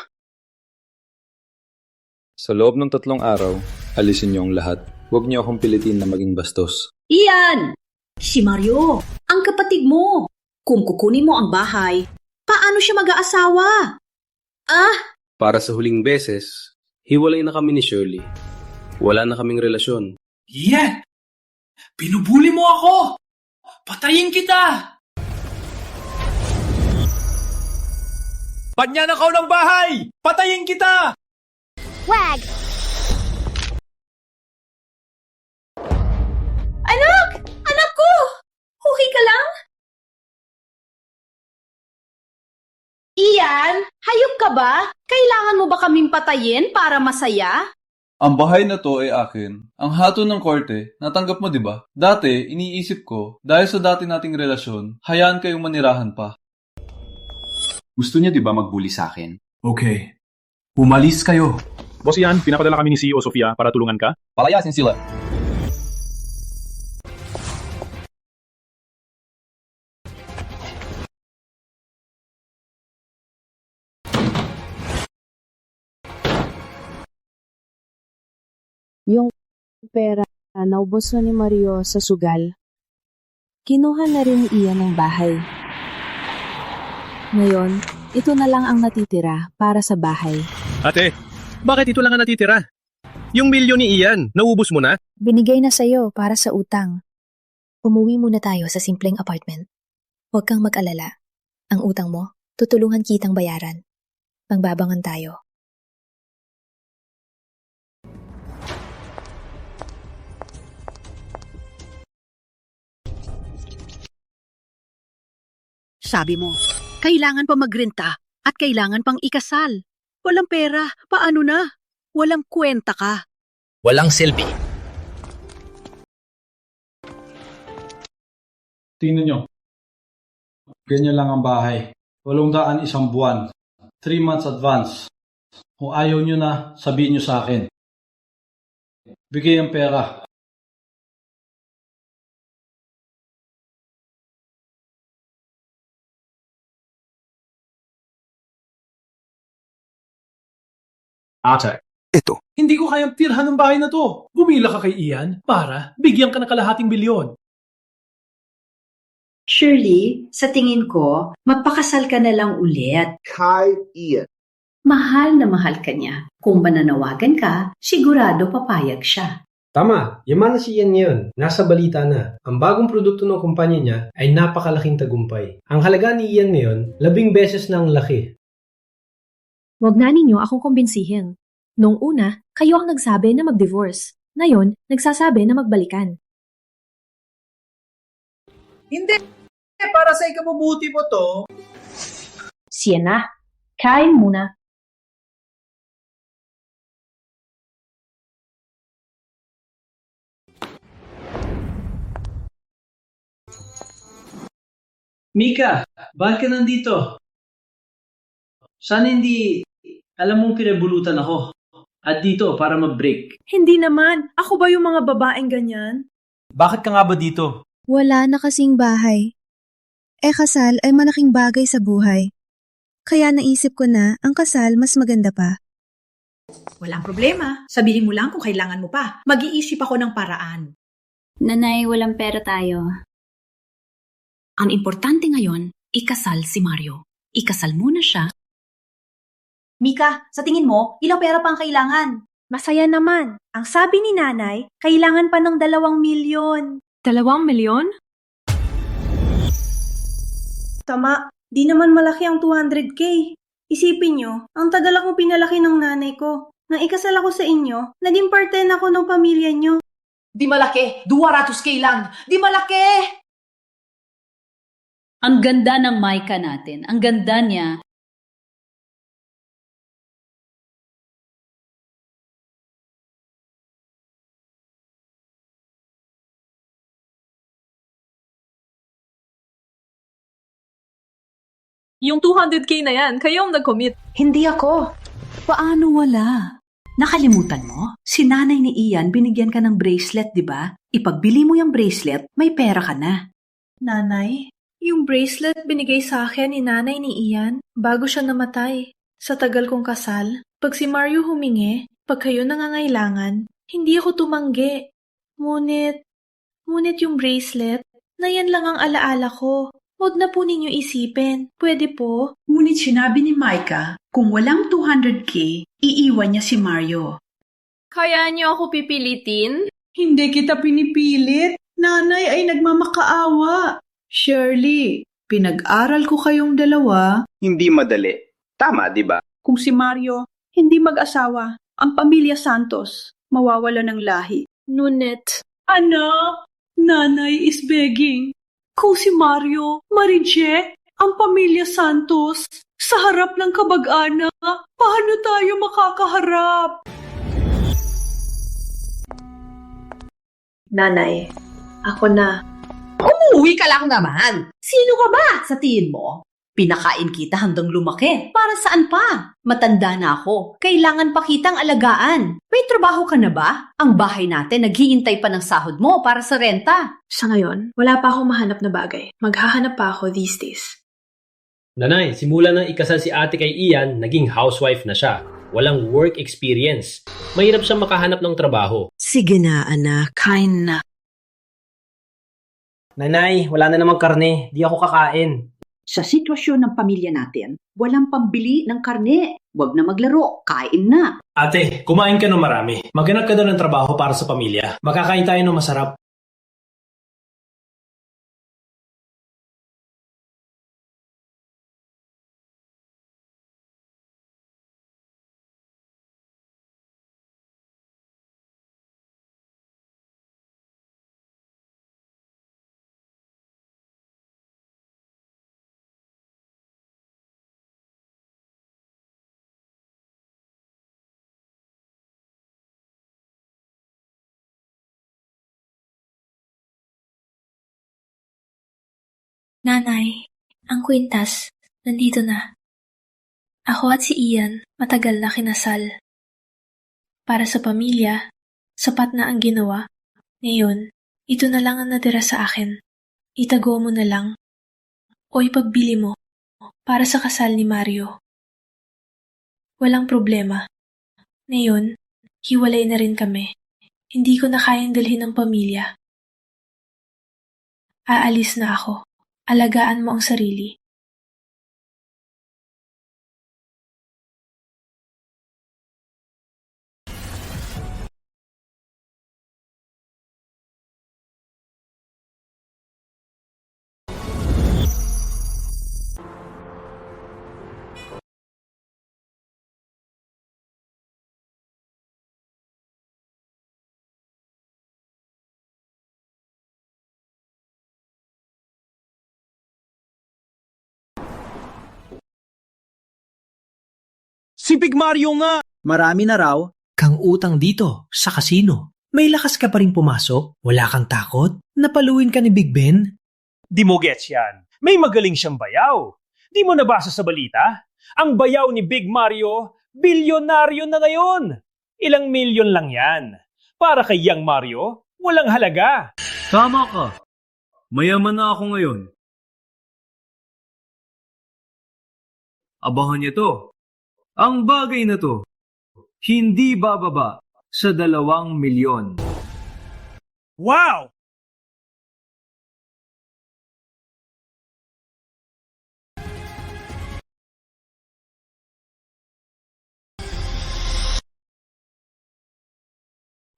Sa loob ng 3 araw, alisin niyo ang lahat. Huwag niyo akong pilitin na maging bastos. Ian! Si Mario, ang kapatid mo. Kung kukunin mo ang bahay, paano siya mag-aasawa? Para sa huling beses, hiwalay na kami ni Shirley. Wala na kaming relasyon. Ian! Binubuli mo ako! Patayin kita! Panyana ng bahay! Patayin kita! Wag! Anak! Anak ko! Okay ka lang? Ian, hayop ka ba? Kailangan mo ba kaming patayin para masaya? Ang bahay na to ay akin. Ang hato ng korte, natanggap mo 'di ba? Dati, iniisip ko, dahil sa dati nating relasyon, hayaan kayong manirahan pa. Gusto niya 'di ba magbuli sa akin? Okay. Umalis kayo. Boss Ian, pinapadala kami ni CEO Sofia para tulungan ka. Palayasin sila. Yung pera naubos na ni Mario sa sugal. Kinuha na rin ni Ian ang bahay. Ngayon, ito na lang ang natitira para sa bahay. Ate, bakit ito lang ang natitira? Yung milyon ni Ian, naubos mo na? Binigay na sa'yo para sa utang. Umuwi muna tayo sa simpleng apartment. Huwag kang mag-alala. Ang utang mo, tutulungan kitang bayaran. Magbabangon tayo. Sabi mo, kailangan pa magrenta at kailangan pang ikasal. Walang pera, paano na? Walang kwenta ka. Walang silbi. Tingnan nyo. Ganyan lang ang bahay. 800 isang buwan. 3 months advance. Kung ayaw nyo na, sabihin nyo sa akin. Bigay ang pera. Ate. Ito. Hindi ko kayang tirhan ng bahay na to. Bumila ka kay Ian para bigyan ka ng kalahating bilyon. Shirley, sa tingin ko, magpakasal ka na lang ulit. Kay Ian. Mahal na mahal ka niya. Kung mananawagan ka, sigurado papayag siya. Tama, yaman na si Ian ngayon. Nasa balita na. Ang bagong produkto ng kumpanya niya ay napakalaking tagumpay. Ang halaga ni Ian ngayon, 10 beses na ang laki. Huwag na ninyo akong kumbinsihin. Noong una, kayo ang nagsabi na mag-divorce. Ngayon, nagsasabi na magbalikan. Hindi. Para sa ikabubuti mo to. Sienna, kain muna. Mika, bakit ka nandito? Sana hindi alam mong pinabulutan ako. At dito para mag-break. Hindi naman. Ako ba yung mga babaeng ganyan? Bakit ka nga ba dito? Wala na kasing bahay. Kasal ay malaking bagay sa buhay. Kaya naisip ko na ang kasal mas maganda pa. Walang problema. Sabihin mo lang kung kailangan mo pa. Mag-iisip ako ng paraan. Nanay, walang pera tayo. Ang importante ngayon, ikasal si Mario. Ikasal muna siya. Mika, sa tingin mo, ilang pera pa ang kailangan? Masaya naman. Ang sabi ni nanay, kailangan pa ng 2 milyon. 2 milyon? Tama, di naman malaki ang 200K. Isipin nyo, ang tagal akong pinalaki ng nanay ko. Nang ikasal ako sa inyo, naging parte na ako ng pamilya nyo. Di malaki, 200K lang. Di malaki! Ang ganda ng Micah natin. Ang ganda niya. Yung 200K na yan, kayo ang nag-commit. Hindi ako. Paano wala? Nakalimutan mo? Si nanay ni Ian binigyan ka ng bracelet, di ba? Ipagbili mo yung bracelet, may pera ka na. Nanay, yung bracelet binigay sa akin ni nanay ni Ian bago siya namatay. Sa tagal kong kasal, pag si Mario humingi, pag kayo nangangailangan, hindi ako tumanggi. Ngunit yung bracelet, na yan lang ang alaala ko. Huwag na po ninyo isipin. Pwede po? Ngunit sinabi ni Micah, kung walang 200K, iiwan niya si Mario. Kaya niyo ako pipilitin? Hindi kita pinipilit. Nanay ay nagmamakaawa. Shirley, pinag-aral ko kayong dalawa. Hindi madali. Tama, di ba? Kung si Mario hindi mag-asawa, ang pamilya Santos mawawala ng lahi. Ngunit, Anak, nanay is begging. Kung si Mario ma-reject ang pamilya Santos sa harap ng kabag-anak, paano tayo makakaharap? nanay, ako na. Umuwi ka lang naman. Sino ka ba sa tingin mo? Pinakain kita hanggang lumaki. Para saan pa? Matanda na ako. Kailangan pa kitang alagaan. May trabaho ka na ba? Ang bahay natin naghihintay pa ng sahod mo para sa renta. Sa ngayon, wala pa akong mahanap na bagay. Maghahanap pa ako these days. Nanay, simula nang ikasal si ate kay Ian, naging housewife na siya. Walang work experience. Mahirap siyang makahanap ng trabaho. Sige na, anak. Kain na. Nanay, wala na namang karne. Di ako kakain. Sa sitwasyon ng pamilya natin, walang pambili ng karne. Huwag na maglaro. Kain na. Ate, kumain ka ng marami. Maghanap ka daw ng trabaho para sa pamilya. Makakain tayo ng masarap. Nanay, ang kwintas, nandito na. Ako at si Ian, matagal na kinasal. Para sa pamilya, sapat na ang ginawa. Ngayon, ito na lang ang natira sa akin. Itago mo na lang. O ipagbili mo para sa kasal ni Mario. Walang problema. Ngayon, hiwalay na rin kami. Hindi ko na kayang dalhin ng pamilya. Aalis na ako. Alagaan mo ang sarili. Si Big Mario nga! Marami na raw kang utang dito sa kasino. May lakas ka pa rin pumasok? Wala kang takot? Napaluin ka ni Big Ben? Di mo gets yan. May magaling siyang bayaw. Di mo nabasa sa balita? Ang bayaw ni Big Mario, bilyonaryo na ngayon. Ilang milyon lang yan. Para kay Young Mario, walang halaga. Tama ka. Mayaman na ako ngayon. Abahan niyo to. Ang bagay na to, hindi bababa sa 2 milyon. Wow!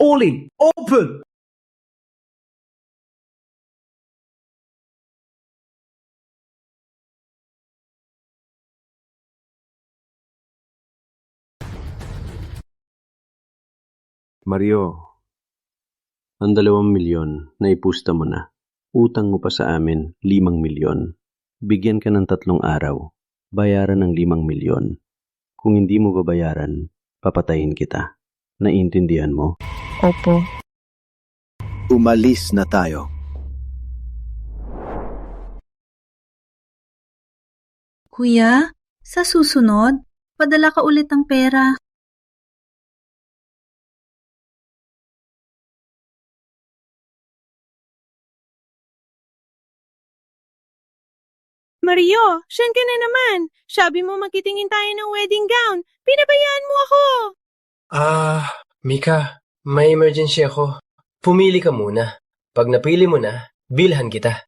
All in, open! Mario, ang 2 milyon na ipusta mo na. Utang mo pa sa amin 5 milyon. Bigyan ka ng 3 araw. Bayaran ng 5 milyon. Kung hindi mo babayaran, papatayin kita. Naiintindihan mo? Opo. Umalis na tayo. Kuya, sa susunod, padala ka ulit ng pera. Mario, saan ka na naman? Sabi mo magtitingin tayo ng wedding gown. Pinabayaan mo ako. Mika, may emergency ako. Pumili ka muna. Pag napili mo na, bilhan kita.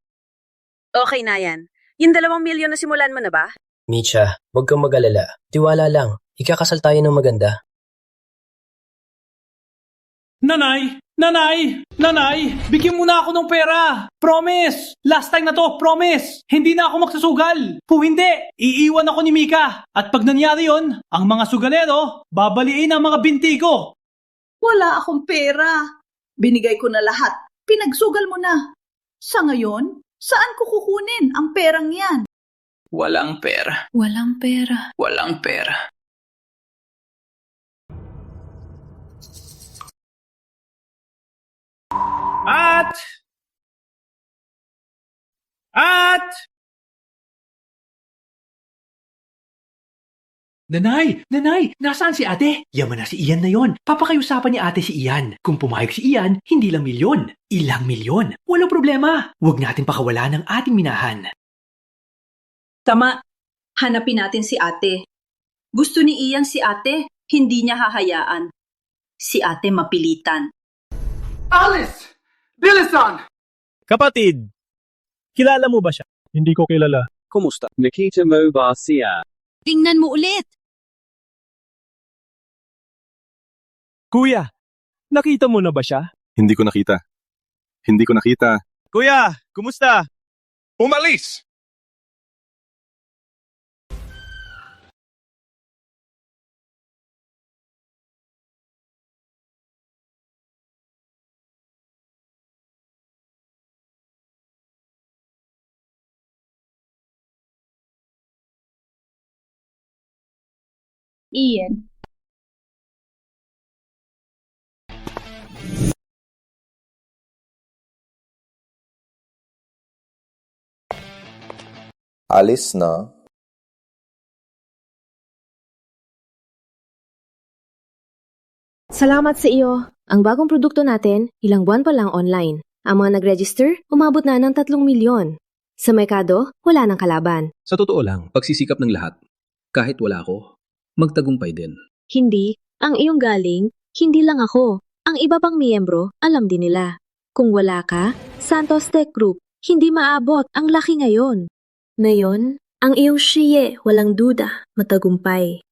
Okay na yan. Yung 2 milyon na simulan mo na ba? Micha, huwag kang mag-alala. Tiwala lang. Ikakasal tayo ng maganda. Nanay! Nanay! Nanay! Bigyan mo na ako ng pera! Promise! Last time na to, promise! Hindi na ako magsusugal! Kung hindi, iiwan ako ni Mika! At pag nangyari yon, ang mga sugalero, babaliin ang mga binti ko! Wala akong pera. Binigay ko na lahat. Pinagsugal mo na. Sa ngayon, saan ko kukunin ang perang yan? Walang pera. Walang pera. Walang pera. Nanay, nasaan si ate? Yaman na si Ian na yon. Papakayusapan ni ate si Ian. Kung pumayag si Ian, hindi lang milyon. Ilang milyon. Walang problema. Huwag natin pakawalan ng ating minahan. Tama. Hanapin natin si ate. Gusto ni Ian si ate, hindi niya hahayaan. Si ate mapilitan. Alice! Bilisan! Kapatid, kilala mo ba siya? Hindi ko kilala. Kumusta? Nikita Mo Garcia. Tingnan mo ulit. Kuya, nakita mo na ba siya? Hindi ko nakita. Kuya, kumusta? Umalis! Ian. Alis na. Salamat sa iyo. Ang bagong produkto natin, ilang buwan pa lang online. Ang mga nag-register, umabot na ng 3 milyon. Sa merkado, wala nang kalaban. Sa totoo lang, pagsisikap ng lahat, kahit wala ako, magtagumpay din. Hindi, Ang iyong galing, hindi lang ako. Ang iba pang miyembro, alam din nila. Kung wala ka, Santos Tech Group, hindi maabot ang laki ngayon. Ngayon, ang iyong shiye, walang duda, matagumpay.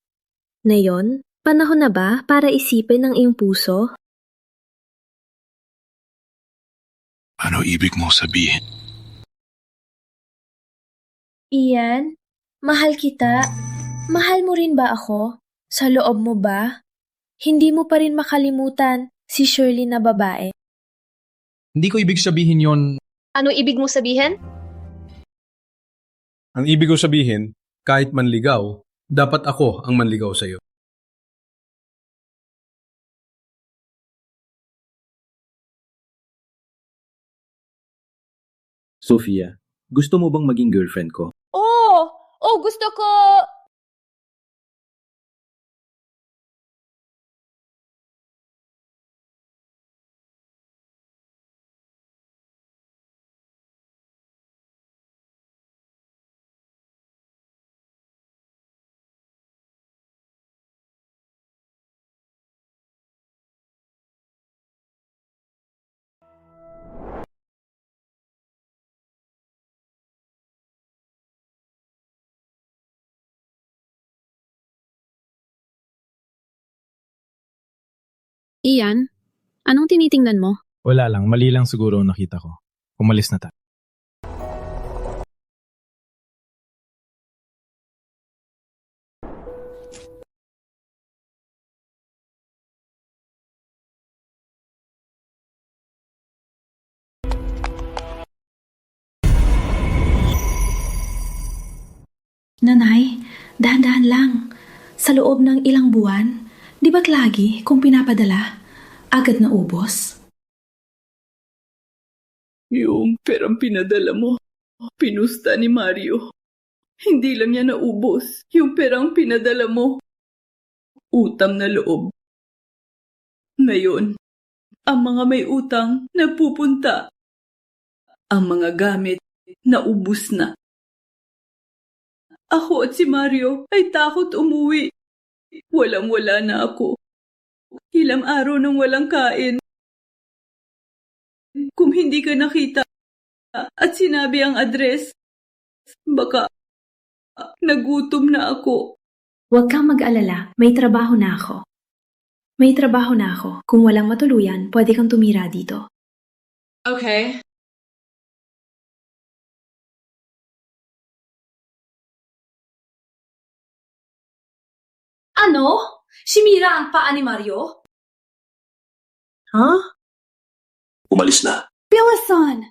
Ngayon, panahon na ba para isipin ang iyong puso? Ano ibig mong sabihin? Ian, mahal kita. Mahal mo rin ba ako? Sa loob mo ba? Hindi mo pa rin makalimutan si Shirley na babae. Hindi ko ibig sabihin yon. Ano ibig mo sabihin? Ang ibig ko sabihin, kahit manligaw, dapat ako ang manligaw sa'yo. Sofia, gusto mo bang maging girlfriend ko? Oh! Oh, gusto ko! Ian, anong tinitingnan mo? Wala lang, mali lang siguro ang nakita ko. Umalis na tayo. Nanay, dahan-dahan lang. Sa loob ng ilang buwan, di ba't lagi kung pinapadala, agad na ubos? Yung perang pinadala mo, pinusta ni Mario. Hindi lang niya naubos yung perang pinadala mo. Utang na loob. Ngayon, ang mga may utang napupunta. Ang mga gamit naubos na. Ako at si Mario ay takot umuwi. Walang-wala na ako. Ilang araw nang walang kain. Kung hindi ka nakita at sinabi ang address, baka nagutom na ako. Huwag kang mag-alala, may trabaho na ako. May trabaho na ako. Kung walang matuluyan, pwede kang tumira dito. Okay. Ano? Simira ang paa ni Mario? Huh? Umalis na. Billasan!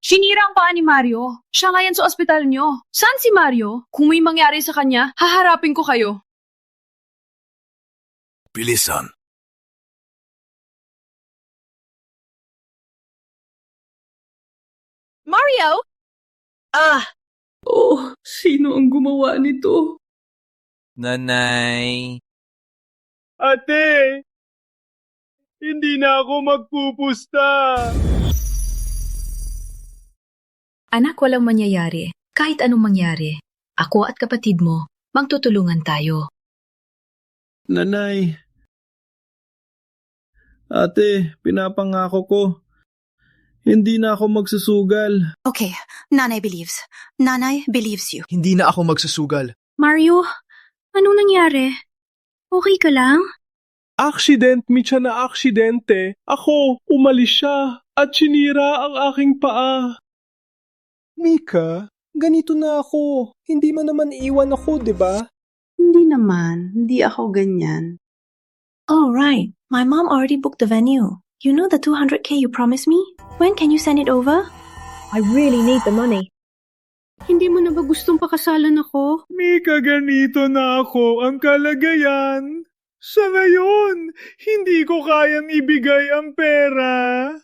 Sinira ang paa ni Mario. Siya ngayon sa ospital nyo. Saan si Mario? Kung may mangyari sa kanya, haharapin ko kayo. Bilisan. Mario? Oh, sino ang gumawa nito? Nanay. Ate! Hindi na ako magpupusta! Anak, walang mangyayari. Kahit anong mangyari, ako at kapatid mo, magtutulungan tayo. Nanay. Ate, pinapangako ko. Hindi na ako magsusugal. Okay, Nanay believes. Nanay believes you. Hindi na ako magsusugal. Mario, anong nangyari? Okay ka lang? Aksident, Mitya na aksidente. Ako, umalis siya at sinira ang aking paa. Mika, ganito na ako. Hindi mo naman iwan ako, di ba? Hindi naman. Hindi ako ganyan. Oh, right. My mom already booked the venue. You know the 200K you promised me? When can you send it over? I really need the money. Hindi mo na ba gustong pakasalan ako? Mika, ganito na ako ang kalagayan. Sa ngayon, hindi ko kayang ibigay ang pera.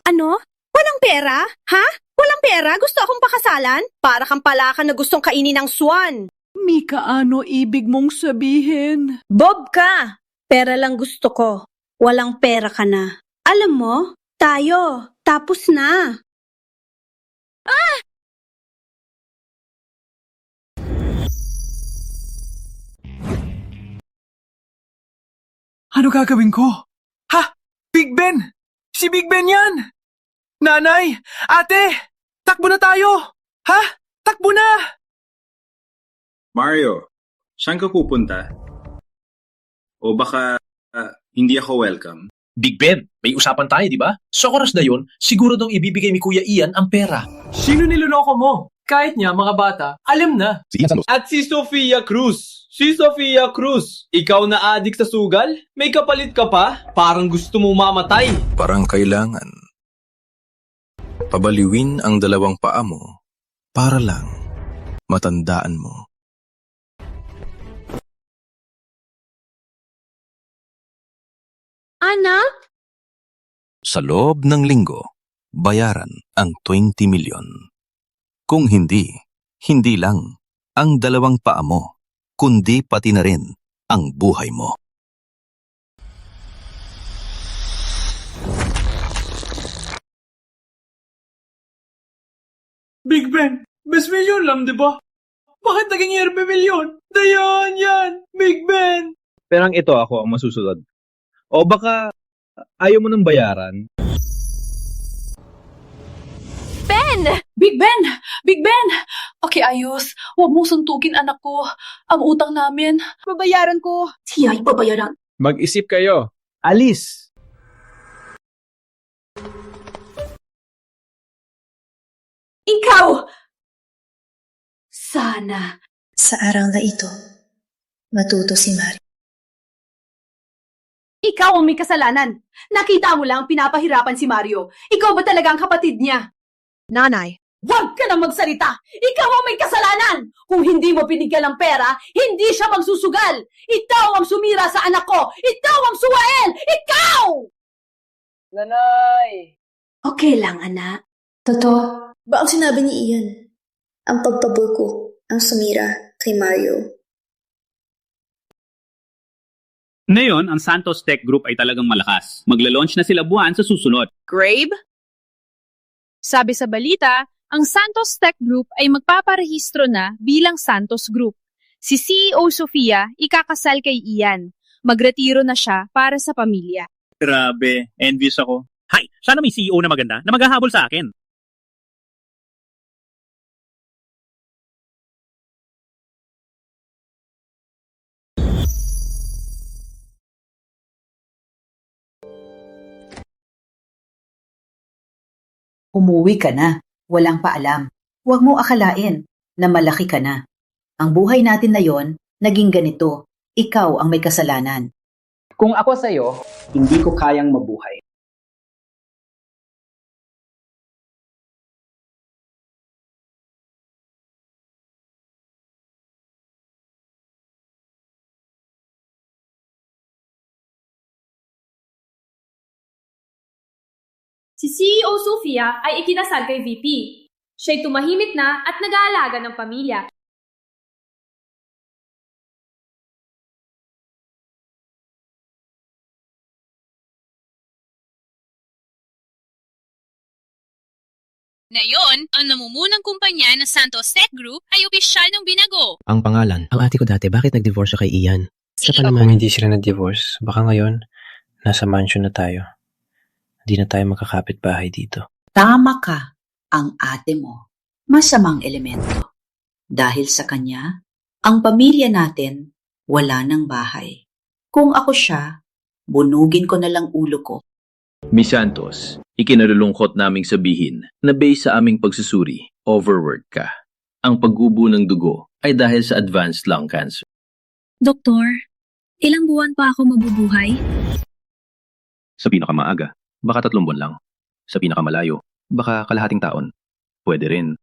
Ano? Walang pera? Ha? Walang pera? Gusto akong pakasalan? Para kang palaka na gustong kainin ng swan. Mika, ano ibig mong sabihin? Bob ka! Pera lang gusto ko. Walang pera ka na. Alam mo, tayo. Tapos na. Ano gagawin ko? Ha? Big Ben! Si Big Ben yan! Nanay! Ate! Takbo na tayo! Ha? Takbo na! Mario, saan ka pupunta? O baka hindi ako welcome? Big Ben, may usapan tayo, di ba? Sa oras na yun, siguro daw ibibigay ni Kuya Ian ang pera. Sino niloloko mo? Kahit niya, mga bata, alam na. Si Ian Santos. At si Sofia Cruz. Si Sofia Cruz. Ikaw na adik sa sugal? May kapalit ka pa? Parang gusto mo mamatay. Parang kailangan pabaliwin ang dalawang paa mo para lang matandaan mo. Anak? Sa loob ng linggo, bayaran ang 20 milyon. Kung hindi, hindi lang ang dalawang paa mo, kundi pati na rin ang buhay mo. Big Ben, best million lang, di ba? Bakit naging RP million? Dayan yan, Big Ben! Perang ito ako ang masusunod. O baka ayaw mo ng bayaran? Ben! Big Ben! Big Ben! Okay, ayos. Huwag mong suntukin, anak ko. Ang utang namin. Babayaran ko. Siya, babayaran. Mag-isip kayo. Alis! Ikaw! Sana. Sa araw na ito, matuto si Mario. Ikaw ang may kasalanan. Nakita mo lang pinapahirapan si Mario. Ikaw ba talaga ang kapatid niya? Nanay. Huwag ka na magsalita! Ikaw ang may kasalanan! Kung hindi mo binigyan ng pera, hindi siya magsusugal! Ikaw ang sumira sa anak ko! Ikaw ang suwael! Ikaw! Nanay! Okay lang, anak. Totoo, ba ang sinabi ni Ian? Ang pagpabor ko ang sumira kay Mario. Ngayon, ang Santos Tech Group ay talagang malakas. Magla-launch na sila buwan sa susunod. Grabe? Sabi sa balita, ang Santos Tech Group ay magpaparehistro na bilang Santos Group. Si CEO Sofia ikakasal kay Ian. Magretiro na siya para sa pamilya. Grabe, envious ako. Hay, sana may CEO na maganda na maghahabol sa akin. Umuwi ka na, walang paalam. Huwag mo akalain na malaki ka na. Ang buhay natin na yon, naging ganito. Ikaw ang may kasalanan. Kung ako sa'yo, hindi ko kayang mabuhay. Si CEO Sofia ay ikinasal kay VP. Siya'y tumahimik na at nag-aalaga ng pamilya. Ngayon, ang namumunang kumpanya ng Santos Tech Group ay opisyal ng binago. Ang pangalan. Ang ate ko dati, bakit nag-divorce siya kay Ian? Sa naman hindi sila nag-divorce, baka ngayon, nasa mansion na tayo. Hindi na tayo makakapit bahay dito. Tama ka, ang ate mo. Masamang elemento. Dahil sa kanya, ang pamilya natin wala ng bahay. Kung ako siya, bunugin ko na lang ulo ko. Miss Santos, ikinalulungkot naming sabihin na based sa aming pagsusuri, overwork ka. Ang paggubo ng dugo ay dahil sa advanced lung cancer. Doktor, ilang buwan pa ako mabubuhay? Sa pinakamaaga, baka 3 buwan lang. Sa pinakamalayo, baka kalahating taon. Pwede rin.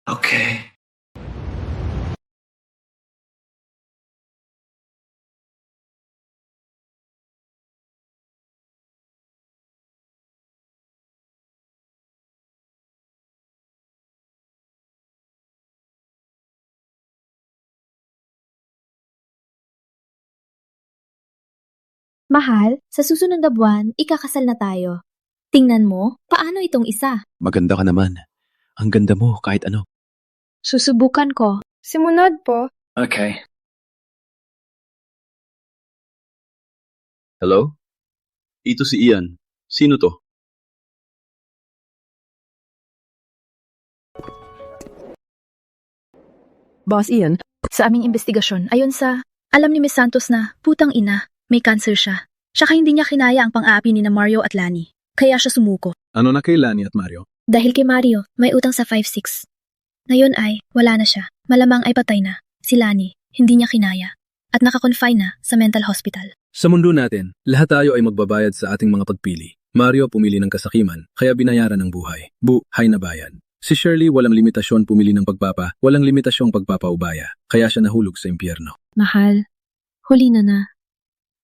Okay. Mahal, sa susunod na buwan, ikakasal na tayo. Tingnan mo, paano itong isa? Maganda ka naman. Ang ganda mo kahit ano. Susubukan ko. Simunod po. Okay. Hello? Ito si Ian. Sino to? Boss Ian, sa aming investigasyon, ayon sa alam ni Miss Santos na putang ina, may cancer siya. Tsaka hindi niya kinaya ang pang-aapi ni na Mario at Lani. Kaya siya sumuko. Ano na kay Lani at Mario? Dahil kay Mario, may utang sa 5-6. Ngayon ay, wala na siya. Malamang ay patay na. Si Lani, hindi niya kinaya. At nakakonfine na sa mental hospital. Sa mundo natin, lahat tayo ay magbabayad sa ating mga pagpili. Mario pumili ng kasakiman, kaya binayaran ng buhay. Buhay na bayad. Si Shirley walang limitasyon pumili ng walang limitasyong pagpapaubaya, kaya siya nahulog sa impyerno. Mahal, huli na.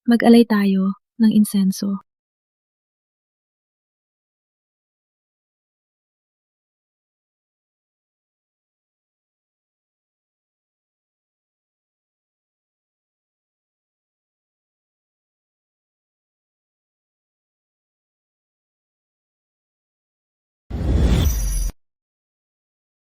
Mag-alay tayo ng insenso.